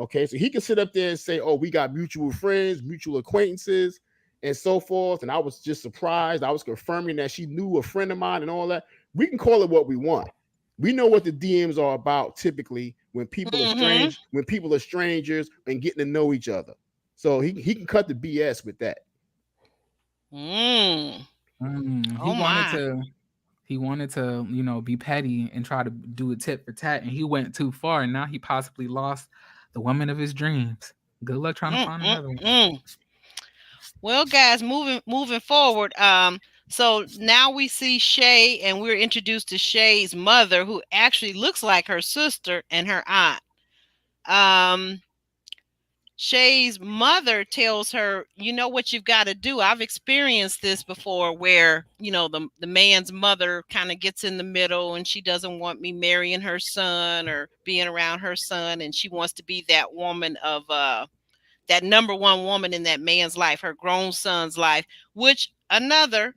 Okay, so he can sit up there and say, "Oh, we got mutual friends, mutual acquaintances, and so forth." And I was just surprised. I was confirming that she knew a friend of mine and all that. We can call it what we want. We know what the DMs are about typically when people are strange, when people are strangers and getting to know each other. So he can cut the BS with that. Oh He wanted to, you know, be petty and try to do a tit for tat, and he went too far, and now he possibly lost the woman of his dreams. Good luck trying to find another one. Well, guys, moving forward. So now we see Shay, and we're introduced to Shay's mother, who actually looks like her sister and her aunt. Shay's mother tells her, you know what you've got to do. I've experienced this before where, you know, the man's mother kind of gets in the middle and she doesn't want me marrying her son or being around her son. And she wants to be that woman of that number one woman in that man's life, her grown son's life, which another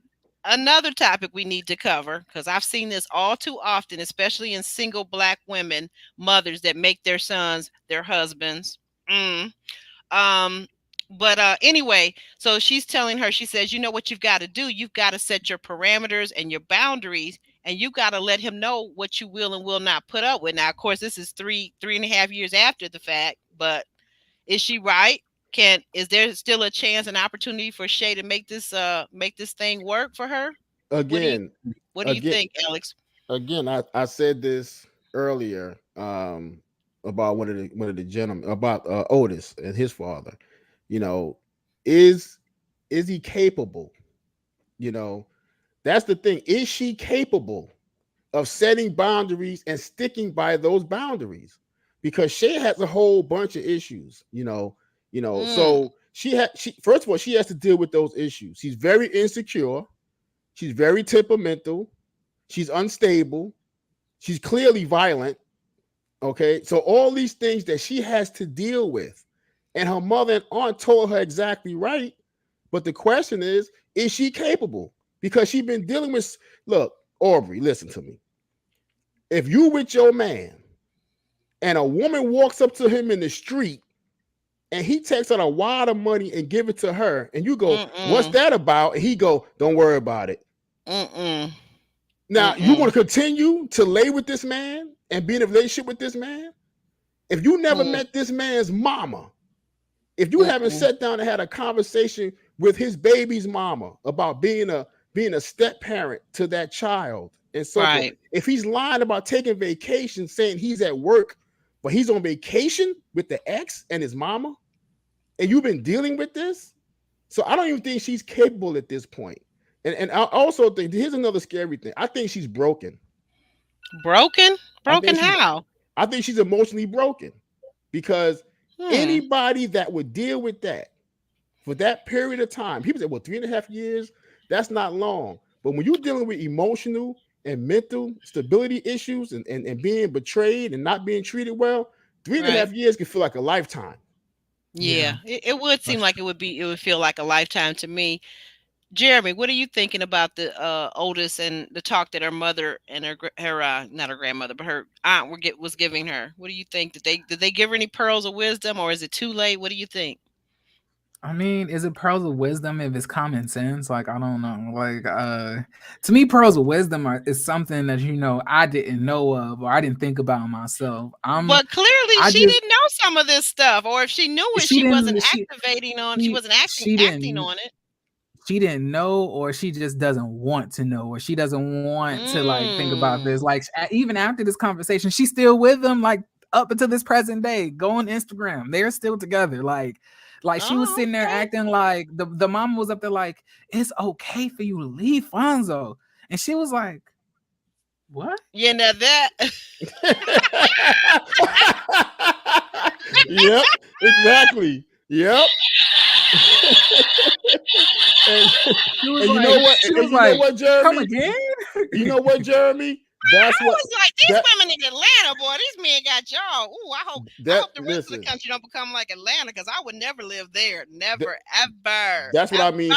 topic we need to cover, because I've seen this all too often, especially in single Black women, mothers that make their sons their husbands. Anyway, so she's telling her, she says, you know what you've got to do? You've got to set your parameters and your boundaries, and you've got to let him know what you will and will not put up with. Now, of course, this is three and a half years after the fact, but is she right? Is there still a chance, an opportunity for Shay to make this thing work for her? Again, what do you think, Alex? Again, I said this earlier about one of the gentlemen, about Otis and his father. You know, is he capable? You know, that's the thing. Is she capable of setting boundaries and sticking by those boundaries? Because Shay has a whole bunch of issues. So she first of all, she has to deal with those issues. She's very insecure. She's very temperamental. She's unstable. She's clearly violent. Okay. So all these things that she has to deal with. And her mother and aunt told her exactly right. But the question is she capable? Because she's been dealing with, look, Aubrey, listen to me. If you with your man and a woman walks up to him in the street and he takes out a wad of money and give it to her, and you go, what's that about? And he go, don't worry about it. Now, you want to continue to lay with this man and be in a relationship with this man? If you never met this man's mama, if you haven't sat down and had a conversation with his baby's mama about being a step parent to that child and so forth, if he's lying about taking vacation, saying he's at work, but he's on vacation with the ex and his mama, and you've been dealing with this, so I don't even think she's capable at this point. And I also think here's another scary thing. I think she's broken. Broken how? I think she's emotionally broken because anybody that would deal with that for that period of time, people say, well, 3.5 years, that's not long. But when you're dealing with emotional and mental stability issues and being betrayed and not being treated well, 3.5 years can feel like a lifetime. Yeah. It would seem like it would feel like a lifetime to me. Jeremy, what are you thinking about the Otis and the talk that her mother and her not her grandmother, but her aunt was giving her? What do you think? Did they give her any pearls of wisdom, or is it too late? What do you think? I mean, is it pearls of wisdom if it's common sense? Like, I don't know. Like, to me, pearls of wisdom is something that, you know, I didn't know of or I didn't think about myself. But clearly she didn't know some of this stuff, or if she knew it, she wasn't acting on it. She didn't know, or she just doesn't want to know, or she doesn't want to like think about this. Like, even after this conversation, she's still with them, like up until this present day. Go on Instagram, they're still together. Like she was sitting there acting like the mom was up there like, it's okay for you to leave Fonzo, and she was like, what? Yeah, now that. Yep, exactly. Yep. And you know what? And you know what, Jeremy? Come again? You know what, Jeremy? That's what. I was like, these women in Atlanta, boy, these men got y'all. Ooh, I hope the rest of the country don't become like Atlanta, because I would never live there. Never, ever. That's what I mean.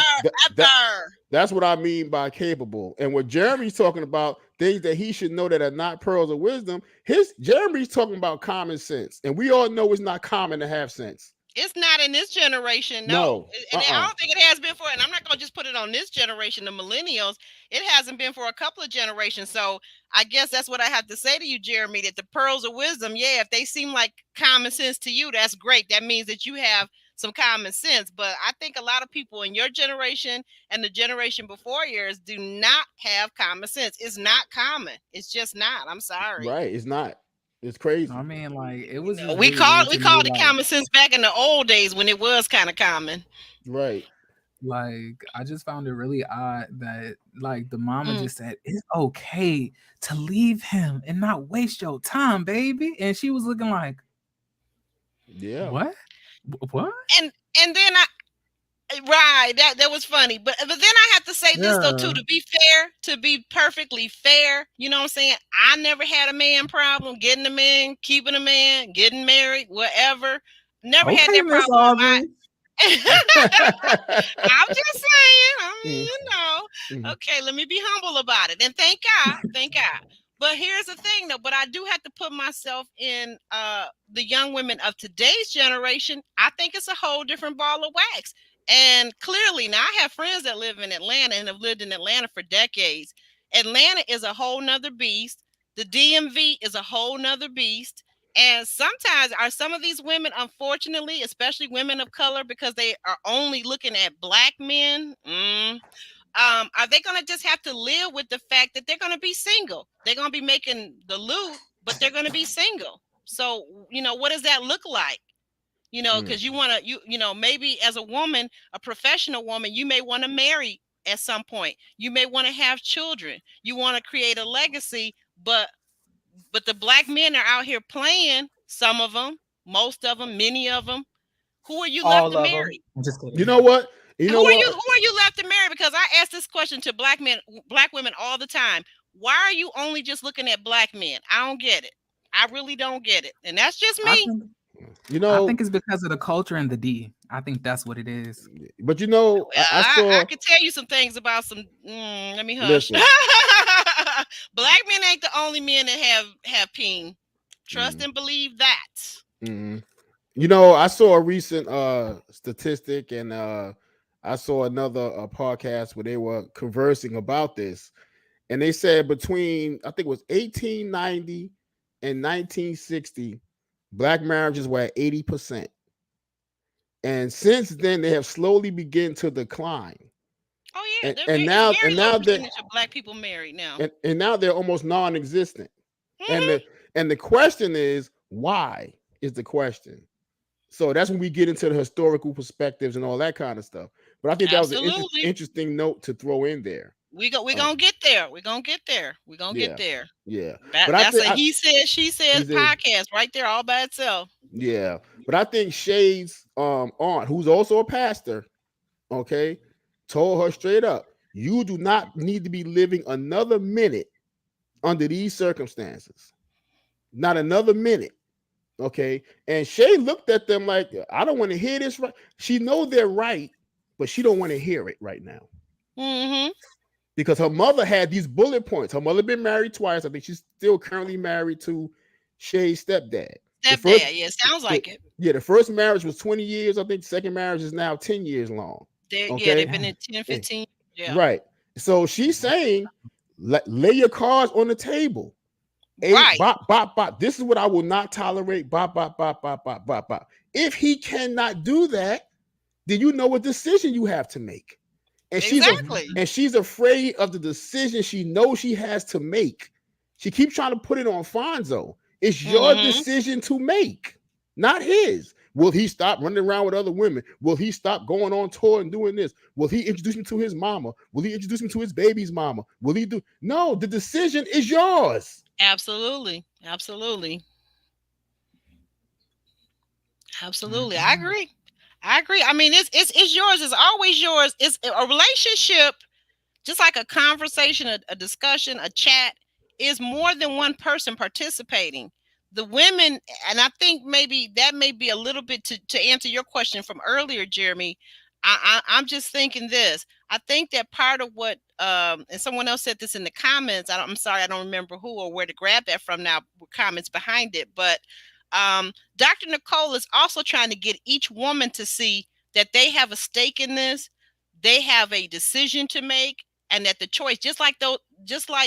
That's what I mean by capable. And what Jeremy's talking about, things that he should know that are not pearls of wisdom, his Jeremy's talking about common sense. And we all know it's not common to have sense. It's not in this generation, no. No. And I don't think it has been for, and I'm not going to just put it on this generation, the millennials. It hasn't been for a couple of generations. So I guess that's what I have to say to you, Jeremy, that the pearls of wisdom, yeah, if they seem like common sense to you, that's great. That means that you have some common sense. But I think a lot of people in your generation and the generation before yours do not have common sense. It's not common. It's just not. I'm sorry. Right. It's not. It's crazy. I mean, like it was. We called it common sense back in the old days when it was kind of common. Right. Like I just found it really odd that like the mama just said it's okay to leave him and not waste your time, baby. And she was looking like, yeah, what? And then right, that was funny. But then I have to say this though too, to be fair, to be perfectly fair, you know what I'm saying? I never had a man problem getting a man, keeping a man, getting married, whatever. Never had that problem. I'm just saying. I mean, you know. Okay, let me be humble about it. And thank God. But here's the thing, though. But I do have to put myself in the young women of today's generation. I think it's a whole different ball of wax. And clearly, now I have friends that live in Atlanta and have lived in Atlanta for decades. Atlanta is a whole nother beast. The DMV is a whole nother beast. And sometimes are some of these women, unfortunately, especially women of color, because they are only looking at black men, are they going to just have to live with the fact that they're going to be single? They're going to be making the loot, but they're going to be single. So, you know, what does that look like? You know, because you want to, you know, maybe as a woman, a professional woman, you may want to marry at some point. You may want to have children. You want to create a legacy, but the black men are out here playing. Some of them, most of them, many of them. Who are you left to marry? You know what? Who are you left to marry? Because I ask this question to black women all the time. Why are you only just looking at black men? I don't get it. I really don't get it. And that's just me. I think it's because of the culture and the D. I think that's what it is. But you know, I could tell you some things about some. Let me hush. Black men ain't the only men that have peen. Trust and believe that. You know, I saw a recent statistic, and I saw another podcast where they were conversing about this, and they said between I think it was 1890 and 1960. Black marriages were at 80%. And since then, they have slowly begun to decline. Oh, yeah. And now percentage of black people married now. And now they're almost non-existent. And the question is, why is the question? So that's when we get into the historical perspectives and all that kind of stuff. But I think that was an interesting note to throw in there. We're gonna get there. We're gonna get there. Yeah. That's a he said, she said podcast right there all by itself. Yeah. But I think Shay's aunt, who's also a pastor, okay, told her straight up, you do not need to be living another minute under these circumstances. Not another minute. Okay. And Shay looked at them like, I don't want to hear this. Right. She knows they're right, but she don't want to hear it right now. Because her mother had these bullet points. Her mother been married twice. I think she's still currently married to Shay's stepdad. Yeah, sounds like it. Yeah, the first marriage was 20 years. I think the second marriage is now 10 years long. Yeah, they've been in 10, 15. Yeah. Right. So she's saying, lay your cards on the table. Right. Bop, bop, bop. This is what I will not tolerate. Bop, bop, bop, bop, bop, bop, bop. If he cannot do that, then you know what decision you have to make. And she's afraid of the decision she knows she has to make. She keeps trying to put it on Fonzo. It's your decision to make, not his. Will he stop running around with other women? Will he stop going on tour and doing this? Will he introduce me to his mama? Will he introduce me to his baby's mama? Will he do? No, the decision is yours. Absolutely. I agree. I mean, it's yours. It's always yours. It's a relationship, just like a conversation, a discussion, a chat, is more than one person participating. The women, and I think maybe that may be a little bit to answer your question from earlier, Jeremy. I'm just thinking this. I think that part of what and someone else said this in the comments. I'm sorry, I don't remember who or where to grab that from now. With comments behind it, but Dr. Nicole is also trying to get each woman to see that they have a stake in this. They have a decision to make, and that the choice, just like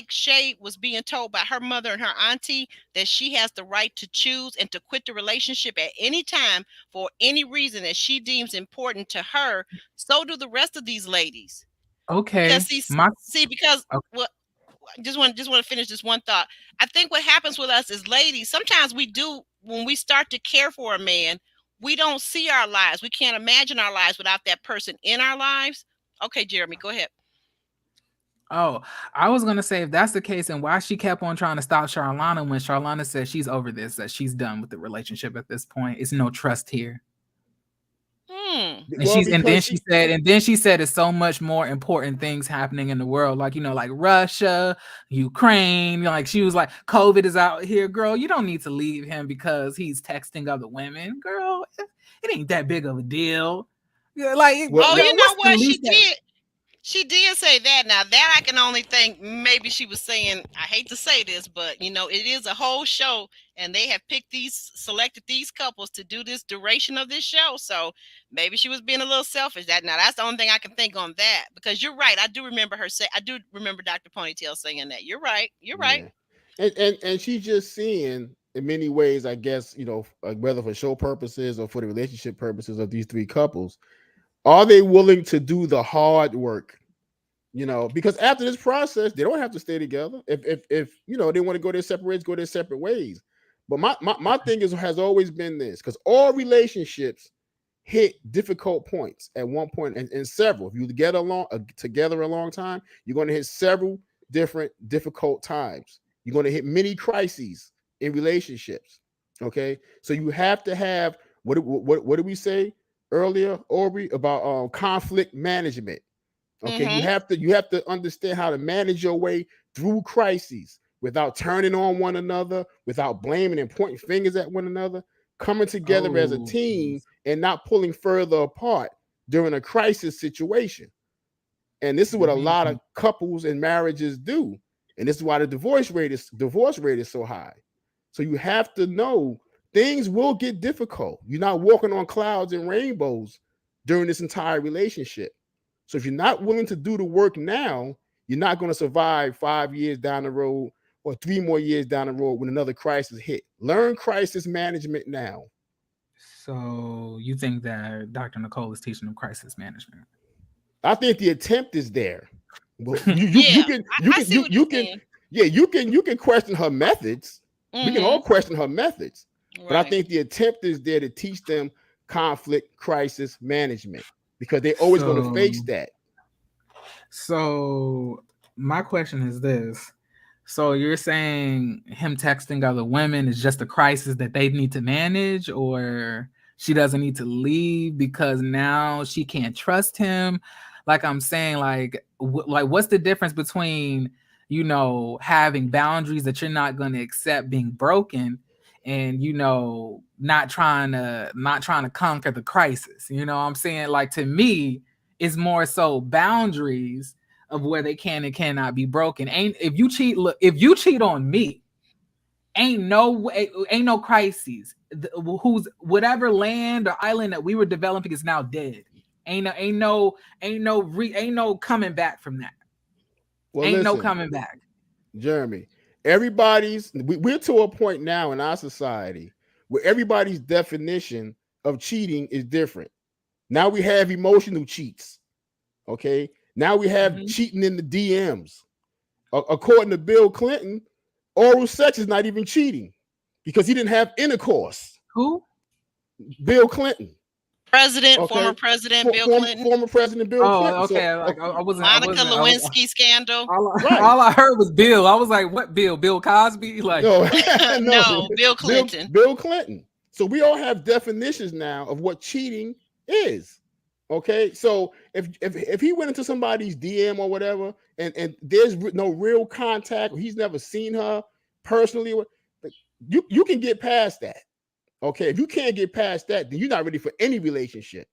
Shay was being told by her mother and her auntie, that she has the right to choose and to quit the relationship at any time for any reason that she deems important to her. So do the rest of these ladies. Because Okay, my because okay. what just want to finish this one thought. I think what happens with us as ladies, sometimes we do, when we start to care for a man, we don't see our lives. We can't imagine our lives without that person in our lives. Okay, Jeremy, go ahead. Oh, I was gonna say if that's the case, and why she kept on trying to stop Charlana when Charlana said she's over this, that she's done with the relationship at this point. It's no trust here. And Well, she's and because then she said it's so much more important things happening in the world, like like Russia, Ukraine. Like she was like, COVID is out here, girl. You don't need to leave him because he's texting other women, girl. It ain't that big of a deal. Yeah, like, Oh, you know what's the what she least that? did? She did say that. Now that I can only think maybe she was saying, I hate to say this, but it is a whole show, and they have selected these couples to do this duration of this show. So maybe she was being a little selfish. That's the only thing I can think on that, because you're right. I do remember Dr. Ponytail saying that. You're right. You're right. yeah, and she's just seeing in many ways, I guess, whether for show purposes or for the relationship purposes of these three couples, are they willing to do the hard work? Because after this process, they don't have to stay together. If they want to go their separate ways, go their separate ways. But my thing has always been this, because all relationships hit difficult points at one point, and several. If you together a long time, you're going to hit several different difficult times. You're going to hit many crises in relationships. Okay, so you have to have what did we say earlier, Aubrey, about conflict management? Okay, Mm-hmm. you have to understand how to manage your way through crises without turning on one another, without blaming and pointing fingers at one another, coming together as a Oh, team and not pulling further apart during a crisis situation. And this is what a lot of couples and marriages do. And this is why the divorce rate is so high. So you have to know things will get difficult. You're not walking on clouds and rainbows during this entire relationship. So if you're not willing to do the work now, you're not going to survive 5 years down the road or 3 more years down the road when another crisis hit. Learn crisis management now. So you think that Dr. Nicole is teaching them crisis management? I think the attempt is there. Well, you can question her methods. Mm-hmm. We can all question her methods, right. But I think the attempt is there to teach them conflict crisis management, because they're always going to face that. So my question is this. So you're saying him texting other women is just a crisis that they need to manage, or she doesn't need to leave because now she can't trust him? Like I'm saying, like what's the difference between having boundaries that you're not going to accept being broken, and not trying to conquer the crisis? What I'm saying, like, to me, it's more so boundaries of where they can and cannot be broken. If you cheat on me, ain't no crises. Who's whatever land or island that we were developing is now dead. Ain't no coming back from that. Well, listen, no coming back. Jeremy, we're to a point now in our society where everybody's definition of cheating is different. Now we have emotional cheats. Okay. Now we have cheating in the DMs. According to Bill Clinton, oral sex is not even cheating because he didn't have intercourse. Who? Bill Clinton. Former President Bill Clinton. Former President Bill Clinton. Oh, okay. I wasn't. Monica Lewinsky scandal. All I heard was Bill. I was like, what Bill? Bill Cosby? Like, no, Bill Clinton. Bill Clinton. So we all have definitions now of what cheating is. Okay, so if he went into somebody's DM or whatever, and there's no real contact, or he's never seen her personally, you can get past that. Okay, if you can't get past that, then you're not ready for any relationship.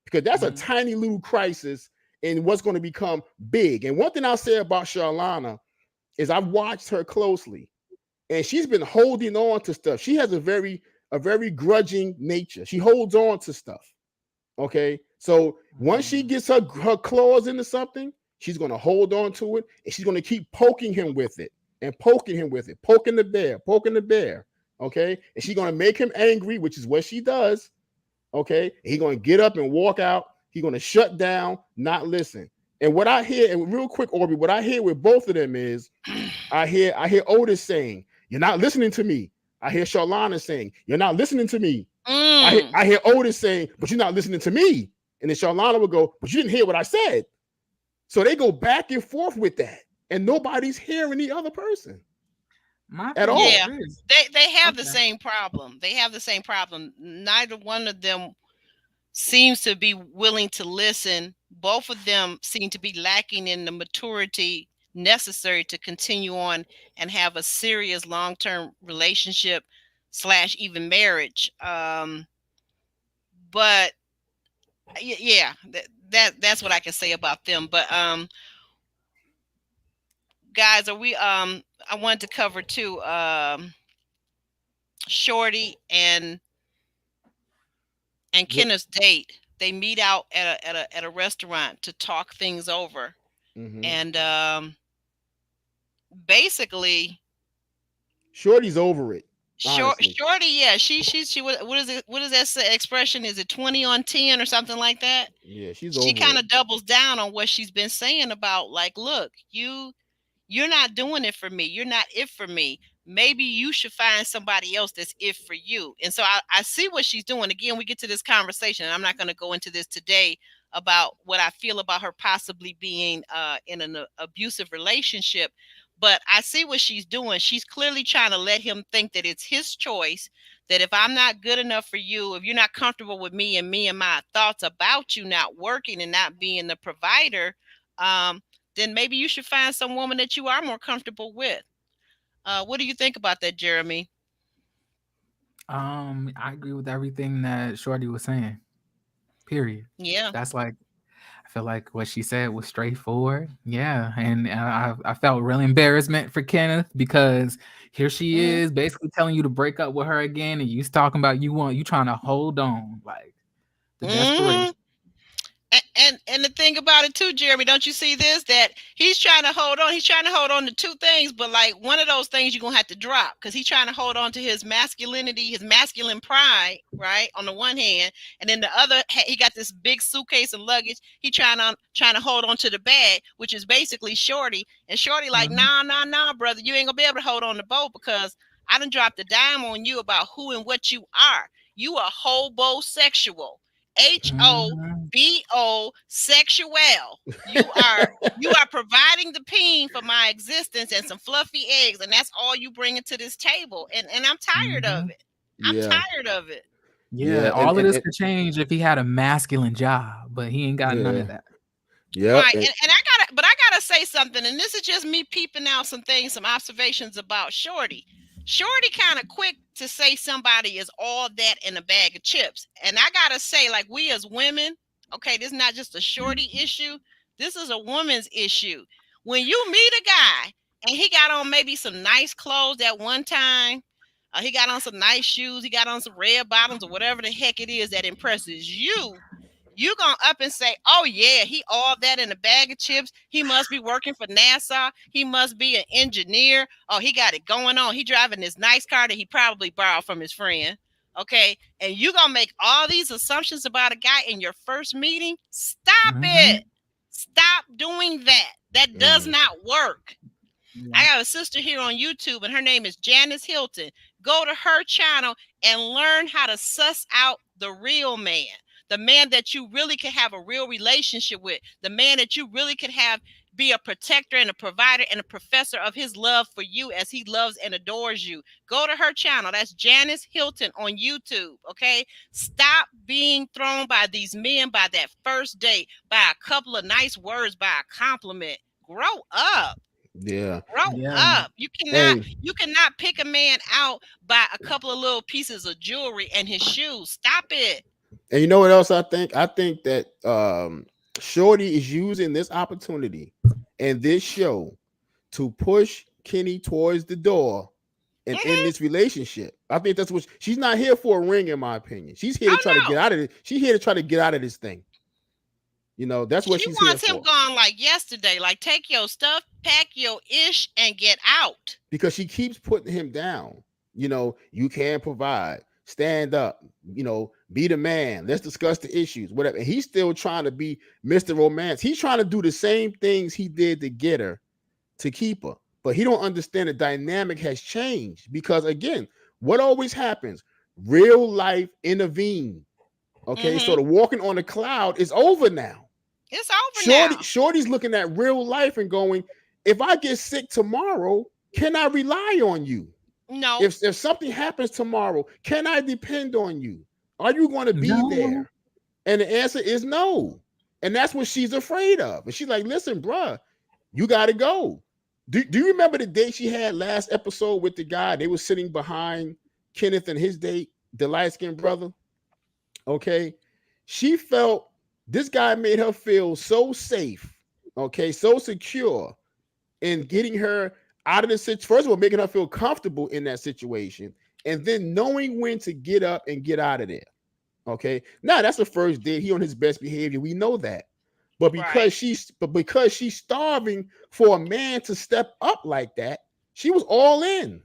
because that's a tiny little crisis in what's going to become big. And one thing I'll say about Charlana is I've watched her closely, and she's been holding on to stuff. She has a very grudging nature. She holds on to stuff. Okay, so once she gets her claws into something, she's going to hold on to it, and she's going to keep poking him with it and poking him with it, poking the bear. Okay, and she's going to make him angry, which is what she does. Okay, he's going to get up and walk out. He's going to shut down, not listen. And what I hear, and real quick, Aubrey, what I hear with both of them is, I hear Otis saying, "You're not listening to me." I hear Charlana saying, "You're not listening to me." I hear Otis saying, "But you're not listening to me." And then Charlana would go, "But you didn't hear what I said." So they go back and forth with that, and nobody's hearing the other person at all. Yeah, they have the same problem. They have the same problem. Neither one of them seems to be willing to listen. Both of them seem to be lacking in the maturity necessary to continue on and have a serious long-term relationship / even marriage. But yeah, that's what I can say about them. But guys, are we I wanted to cover too Shorty and Kenneth's date. They meet out at a restaurant to talk things over. And basically Shorty's over it. Shorty, yeah, she what is it? What is that expression? Is it 20 on 10 or something like that? Yeah, she kind of doubles down on what she's been saying about, like, look, you're not doing it for me. You're not it for me. Maybe you should find somebody else that's it for you. And so I see what she's doing. Again, we get to this conversation, and I'm not going to go into this today about what I feel about her possibly being in an abusive relationship. But I see what she's doing. She's clearly trying to let him think that it's his choice, that if I'm not good enough for you, if you're not comfortable with me and my thoughts about you not working and not being the provider, then maybe you should find some woman that you are more comfortable with. What do you think about that, Jeremy? I agree with everything that Shorty was saying. Period. Yeah. That's like, I feel like what she said was straightforward. Yeah. And I felt real embarrassment for Kenneth, because here she is basically telling you to break up with her again, and you talking about you trying to hold on, like the desperation. And the thing about it too, Jeremy, don't you see this? That he's trying to hold on. He's trying to hold on to two things, but like one of those things you're gonna have to drop, because he's trying to hold on to his masculinity, his masculine pride, right? On the one hand, and then the other, he got this big suitcase and luggage. He trying to hold on to the bag, which is basically Shorty. And Shorty like, nah, brother, you ain't gonna be able to hold on the boat, because I done dropped a dime on you about who and what you are. You are hobosexual. HOBO sexual. You are providing the peen for my existence and some fluffy eggs, and that's all you bring into this table. And I'm tired of it. I'm tired of it. Yeah, all of this could change if he had a masculine job, but he ain't got none of that. Yeah, right. And I gotta say something, and this is just me peeping out some things, some observations about Shorty. Shorty kind of quick to say somebody is all that in a bag of chips. And I gotta say, like, we as women, okay, this is not just a Shorty issue. This is a woman's issue. When you meet a guy and he got on maybe some nice clothes at one time, he got on some nice shoes, he got on some red bottoms or whatever the heck it is that impresses you, you gonna up and say, oh yeah, he all that in a bag of chips. He must be working for NASA. He must be an engineer. Oh, he got it going on. He driving this nice car that he probably borrowed from his friend. Okay. And you gonna make all these assumptions about a guy in your first meeting? Stop it. Stop doing that. That does not work. I got a sister here on YouTube, and her name is Janice Hilton. Go to her channel and learn how to suss out the real man. The man that you really can have a real relationship with, the man that you really can have be a protector and a provider and a professor of his love for you as he loves and adores you. Go to her channel. That's Janice Hilton on YouTube. Okay. Stop being thrown by these men by that first date, by a couple of nice words, by a compliment. Grow up. Yeah. Grow up. You cannot pick a man out by a couple of little pieces of jewelry and his shoes. Stop it. And you know what else I think? I think that Shorty is using this opportunity and this show to push Kenny towards the door and in Hmm. this relationship. I think that's what she's not here for a ring, in my opinion. She's here to Oh try to get no, out of it. She's here to try to get out of this thing. That's what she she's here wants him for. gone like yesterday. Like, take your stuff, pack your ish, and get out. Because she keeps putting him down. You can provide, stand up, be the man. Let's discuss the issues, whatever. And he's still trying to be Mr. Romance. He's trying to do the same things he did to get her, to keep her. But he don't understand the dynamic has changed because again, what always happens? Real life intervene. Okay, so Hmm. the walking on the cloud is over now. It's over now. Shorty's looking at real life and going, if I get sick tomorrow, can I rely on you? No, If something happens tomorrow, can I depend on you? Are you going to be No. there? And the answer is no. And that's what she's afraid of. And she's like, listen, bruh, you got to go. Do you remember the date she had last episode with the guy? They were sitting behind Kenneth and his date, the light-skinned brother. Okay. She felt this guy made her feel so safe, okay, so secure in getting her out of the situation. First of all, making her feel comfortable in that situation, and then knowing when to get up and get out of there. Okay. Now that's the first date. He on his best behavior. We know that. But right. because she's starving for a man to step up like that, she was all in.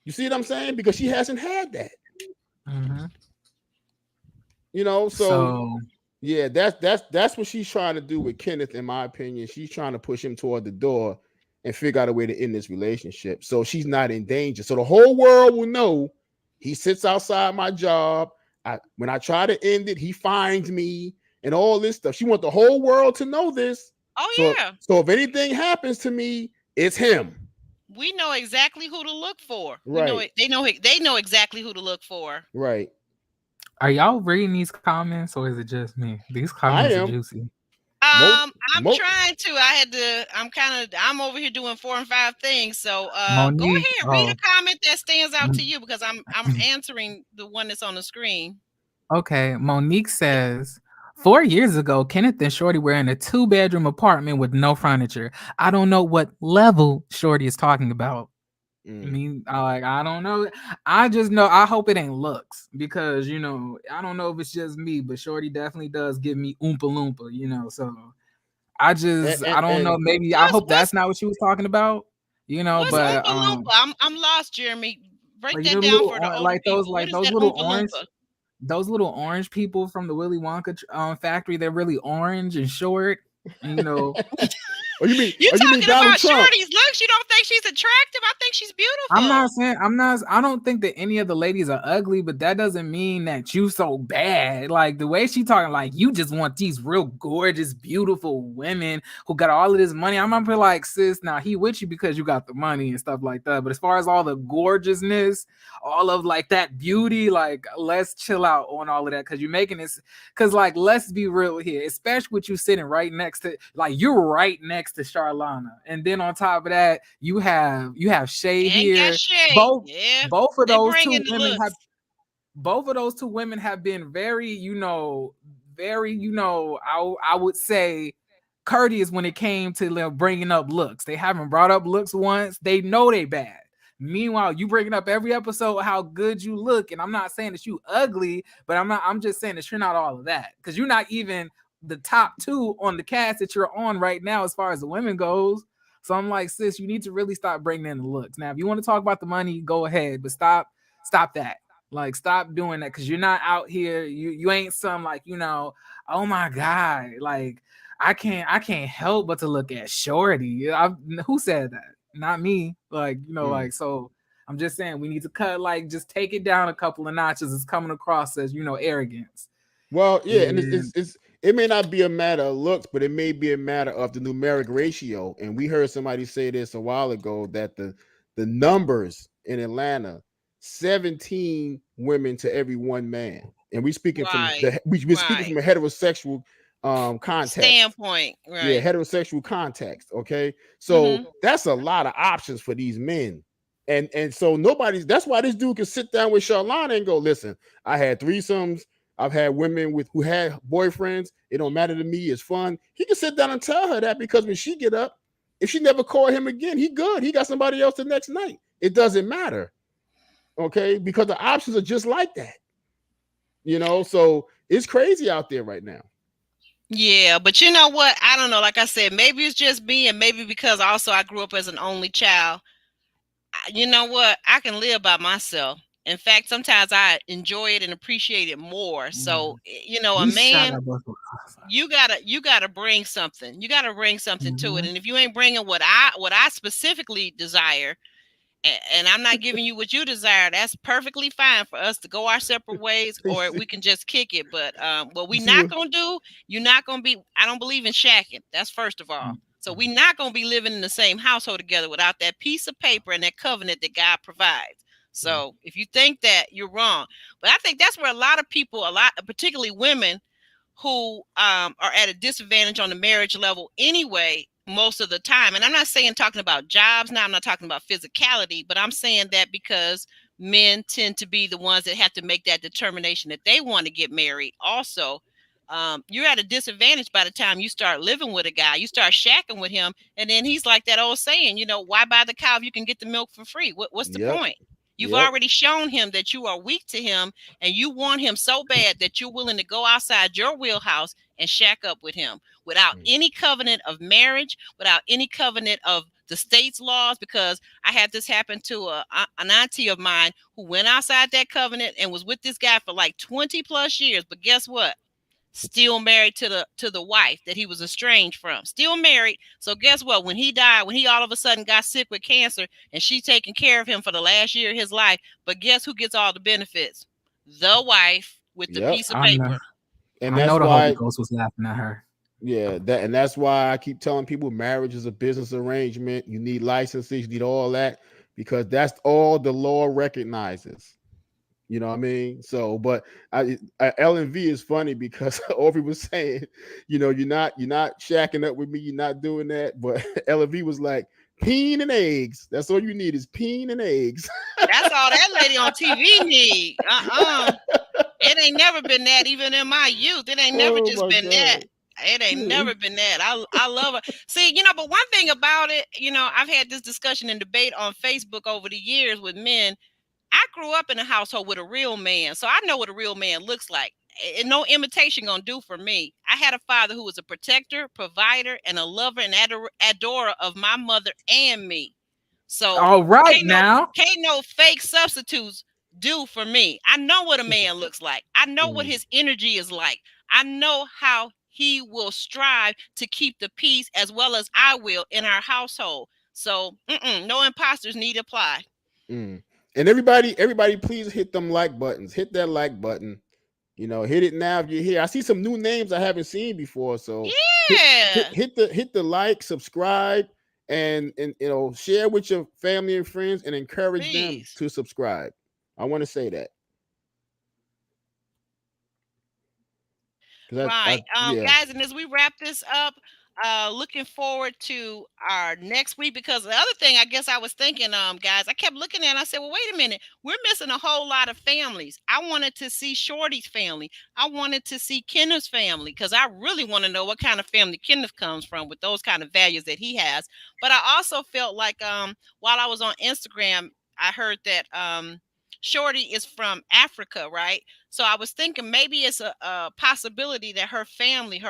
You see what I'm saying? Because she hasn't had that. Mm-hmm. So So yeah, that's what she's trying to do with Kenneth, in my opinion. She's trying to push him toward the door and figure out a way to end this relationship so she's not in danger. So the whole world will know he sits outside my job. When I try to end it, he finds me and all this stuff. She wants the whole world to know this. Oh So yeah, so if anything happens to me, it's him. we know exactly who to look for. We know Right. it. They know it. They know exactly who to look for. Right. are y'all reading these comments or is it just me? These I comments are am. juicy. Mo, I'm mo, trying to. I had to. I'm over here doing 4 and 5 things. So, go Monique, ahead, read oh, a comment that stands out to mm, you because I'm answering the one that's on the screen. okay. Monique says 4 years ago, Kenneth and Shorty were in a 2-bedroom apartment with no furniture. I don't know what level Shorty is talking about. I mm. mean, I don't know. I just know I hope it ain't looks because I don't know if it's just me, but Shorty definitely does give me oompa loompa. So And, I and, don't know. and Maybe I What's hope what's that's not what she was talking about. what's But Oompa Loompa? I'm lost, Jeremy. Break like that the down little for the older people. What is that little Oompa orange Loompa? those little orange people from the Willy Wonka factory. They're really orange and short. And, You oh, you mean talking Donald about Trump? Shorty's looks? You don't think she's attractive? I think she's I'm not beautiful. saying I don't think that any of the ladies are ugly, but that doesn't mean that you so bad. Like the way she talking, like you just want these real gorgeous, beautiful women who got all of this money. I'm gonna be like, sis, now he with you because you got the money and stuff like that. But as far as all the gorgeousness, all of like that beauty, like let's chill out on all of that because you're making this. Because like let's be real here, especially with you sitting right next to, like you're right next to Charlana, and then on top of that, you have Shay And got here. Shay. Both Yeah, both of they those bring two in the women have looks. been very, very, I would say courteous when it came to bringing up looks. They haven't brought up looks once. They know they bad. Meanwhile, you bringing up every episode how good you look, and I'm not saying that you ugly, but I'm just saying that you're not all of that because you're not even the top two on the cast that you're on right now as far as the women goes. So I'm like, sis, you need to really stop bringing in the looks. Now, if you want to talk about the money, go ahead, but stop that. Like, stop doing that because you're not out here. You ain't some like oh my god, like I can't help but to look at Shorty. Who said that? Not me. Like Mm. like so. I'm just saying we need to cut like just take it down a couple of notches. It's coming across as arrogance. Well, yeah, and And it may not be a matter of looks, but it may be a matter of the numeric ratio. And we heard somebody say this a while ago that the numbers in Atlanta, 17 women to every one man. And Right, we're speaking right. from a heterosexual context. Standpoint. Yeah, Right. heterosexual context. Okay. So Mm-hmm. that's a lot of options for these men. And so that's why this dude can sit down with Charlana and go, listen, I had threesomes, I've had women with who had boyfriends. It don't matter to me. It's fun. He can sit down and tell her that, because when she get up, if she never call him again, he good. He got somebody else the next night. It doesn't matter. Okay, because the options are just like that. So it's crazy out there right now. Yeah, but you know what? I don't know. Like I said, maybe it's just me, and maybe because also I grew up as an only child. You know what? I can live by myself. In fact, sometimes I enjoy it and appreciate it more. So, a man, you gotta bring something. You gotta bring something to it. And if you ain't bringing what I specifically desire, and I'm not giving you what you desire, that's perfectly fine for us to go our separate ways, or we can just kick it. But what we not gonna do, you're not gonna be. I don't believe in shacking. That's first of all. So we're not gonna be living in the same household together without that piece of paper and that covenant that God provides. So if you think that, you're wrong. But I think that's where a lot of people, particularly women, who are at a disadvantage on the marriage level anyway, most of the time. And I'm not saying talking about jobs now, I'm not talking about physicality, but I'm saying that because men tend to be the ones that have to make that determination that they want to get married. Also, you're at a disadvantage by the time you start living with a guy. You start shacking with him, and then he's like that old saying, why buy the cow if you can get the milk for free? What's the point? You've already shown him that you are weak to him, and you want him so bad that you're willing to go outside your wheelhouse and shack up with him without any covenant of marriage, without any covenant of the state's laws. Because I had this happen to an auntie of mine who went outside that covenant and was with this guy for like 20 plus years. But guess what? Still married to the wife that he was estranged from. Still married. So guess what? When he died, when he all of a sudden got sick with cancer, and she taking care of him for the last year of his life, but guess who gets all the benefits? The wife with the piece of paper. And that's the why Holy Ghost was laughing at her. Yeah, and that's why I keep telling people marriage is a business arrangement. You need licenses, you need all that, because that's all the law recognizes. You know what I mean? So, but L&V is funny because Aubrey was saying, you're not shacking up with me, you're not doing that. But L&V was like, peen and eggs. That's all you need is peen and eggs. That's all that lady on TV need. It ain't never been that, even in my youth. It ain't never just been that. It ain't never been that. I love her. See, but one thing about it, I've had this discussion and debate on Facebook over the years with men. I grew up in a household with a real man, so I know what a real man looks like. And no imitation gonna do for me. I had a father who was a protector, provider, and a lover and adorer of my mother and me. So all right, can't no fake substitutes do for me. I know what a man looks like. I know what his energy is like. I know how he will strive to keep the peace, as well as I will, in our household. So no imposters need apply. And everybody, please hit them like buttons. Hit that like button. Hit it now if you're here. I see some new names I haven't seen before. So hit the like, subscribe, and share with your family and friends, and encourage them to subscribe. I want to say that. Right. Guys, and as we wrap this up, looking forward to our next week, because the other thing I guess I was thinking, guys, I kept looking at it, I said, well, wait a minute, we're missing a whole lot of families. I wanted to see Shorty's family. I wanted to see Kenneth's family, because I really want to know what kind of family Kenneth comes from with those kind of values that he has. But I also felt like while I was on Instagram, I heard that Shorty is from Africa, right? So I was thinking maybe it's a possibility that her family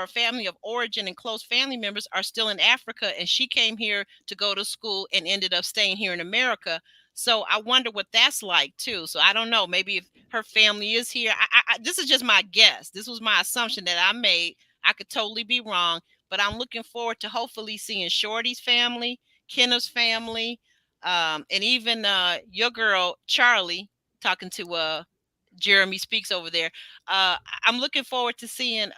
of origin and close family members are still in Africa, and she came here to go to school and ended up staying here in America. So I wonder what that's like too. So I don't know. Maybe if her family is here. This is just my guess. This was my assumption that I made. I could totally be wrong, but I'm looking forward to hopefully seeing Shorty's family, Kenneth's family, and even your girl Charlie, talking to Jeremy Speaks over there. I'm looking forward to seeing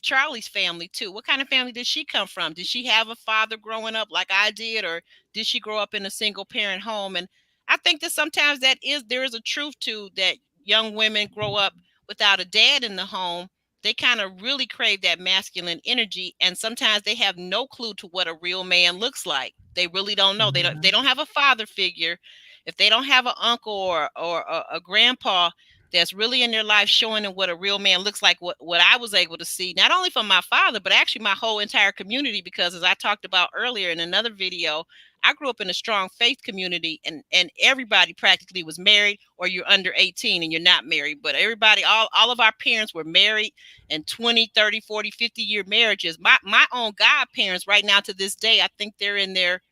Charlie's family too. What kind of family did she come from? Did she have a father growing up like I did, or did she grow up in a single parent home? And I think that sometimes there is a truth to that. Young women grow up without a dad in the home. They kind of really crave that masculine energy, and sometimes they have no clue to what a real man looks like. They really don't know. They don't have a father figure. If they don't have an uncle or a grandpa, that's really in their life, showing them what a real man looks like, what I was able to see, not only from my father, but actually my whole entire community. Because as I talked about earlier in another video, I grew up in a strong faith community, and everybody practically was married, or you're under 18 and you're not married. But everybody, all of our parents were married, and 20, 30, 40, 50-year marriages. My own godparents right now to this day, I think they're in their,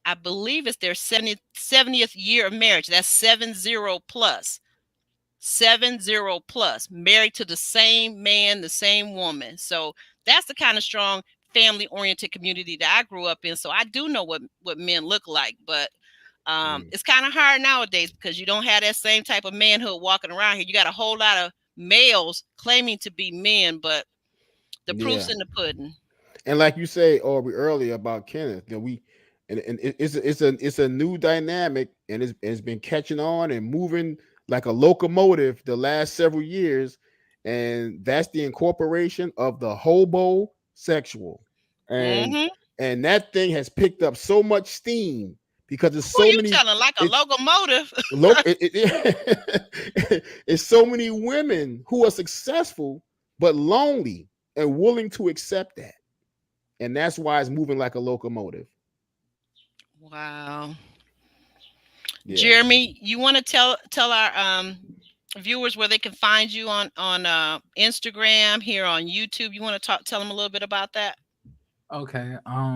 I believe it's their 70th year of marriage. That's 70 plus. 70 plus, married to the same man, the same woman. So that's the kind of strong family oriented community that I grew up in. So I do know what men look like. But it's kind of hard nowadays because you don't have that same type of manhood walking around here. You got a whole lot of males claiming to be men, but the proof's in the pudding. And like you say, Aubrey, earlier about Kenneth, it's a new dynamic, and it's been catching on and moving like a locomotive the last several years, and that's the incorporation of the hobo sexual, and Mm-hmm. and that thing has picked up so much steam because there's Who so you many. telling, like a locomotive? It's so many women who are successful but lonely and willing to accept that, and that's why it's moving like a locomotive. Wow. Yeah. Jeremy, you want to tell our viewers where they can find you on Instagram, here on YouTube? You want to tell them a little bit about that? Okay.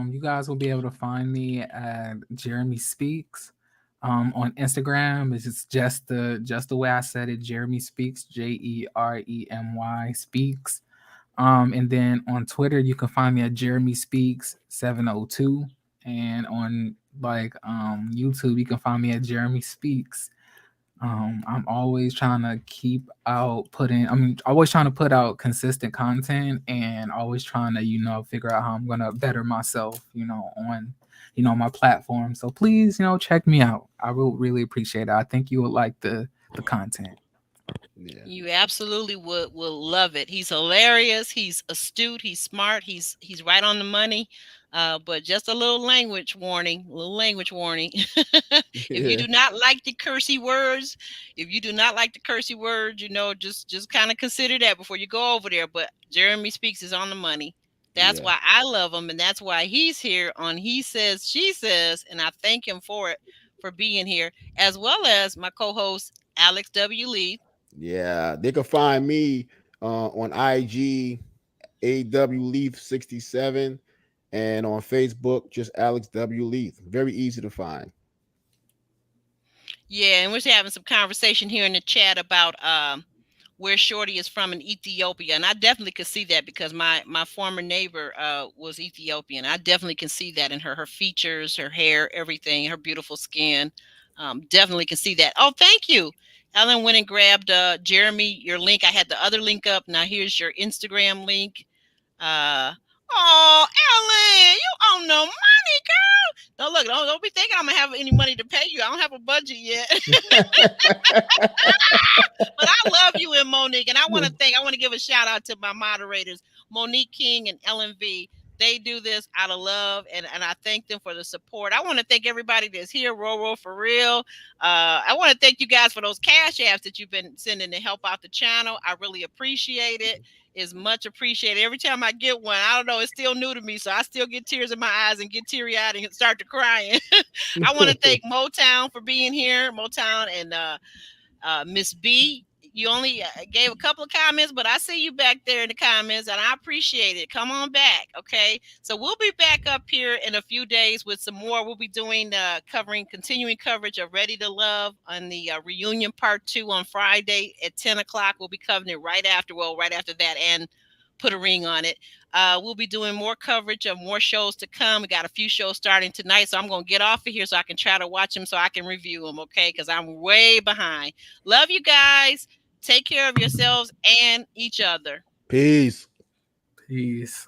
You guys will be able to find me at Jeremy Speaks. On Instagram, it's just the way I said it. Jeremy Speaks, Jeremy Speaks. And then on Twitter, you can find me at Jeremy Speaks 702. And on YouTube, you can find me at Jeremy Speaks. I'm always trying to always trying to put out consistent content, and always trying to, figure out how I'm gonna better myself, on, my platform. So please, check me out. I will really appreciate it. I think you would like the content. Yeah. You absolutely will love it. He's hilarious. He's astute. He's smart. He's right on the money. But just a little language warning. A little language warning. If you Yeah. do not like the cursey words, just kind of consider that before you go over there. But Jeremy Speaks is on the money. That's Yeah. why I love him, and that's why he's here on He Says, She Says, and I thank him for it, for being here, as well as my co-host Alex W. Leath. Yeah. They can find me on IG, AW Leath 67, and on Facebook, just Alex W. Leath. Very easy to find. Yeah, and we're having some conversation here in the chat about where Shorty is from in Ethiopia, and I definitely could see that because my former neighbor was Ethiopian. I definitely can see that in her features, her hair, everything, her beautiful skin. Definitely can see that. Oh, thank you. Ellen went and grabbed Jeremy your link. I had the other link up. Now here's your Instagram link. Oh, Ellen, you owe no money, girl. No, look, don't be thinking I'm gonna have any money to pay you. I don't have a budget yet. But I love you and Monique, and I want to give a shout out to my moderators, Monique King and Ellen V. They do this out of love, and I thank them for the support. I want to thank everybody that's here, Roro, for real. I want to thank you guys for those cash apps that you've been sending to help out the channel. I really appreciate it. It's much appreciated. Every time I get one, I don't know, it's still new to me, so I still get tears in my eyes and get teary-eyed and start to crying. I want to thank Motown for being here, Motown, and Miss B. You only gave a couple of comments, but I see you back there in the comments, and I appreciate it. Come on back, okay? So we'll be back up here in a few days with some more. We'll be doing continuing coverage of Ready to Love on the reunion part 2 on Friday at 10 o'clock. We'll be covering it right after that, and Put a Ring on It. We'll be doing more coverage of more shows to come. We got a few shows starting tonight, so I'm going to get off of here so I can try to watch them so I can review them, okay? Because I'm way behind. Love you guys. Take care of yourselves and each other. Peace. Peace.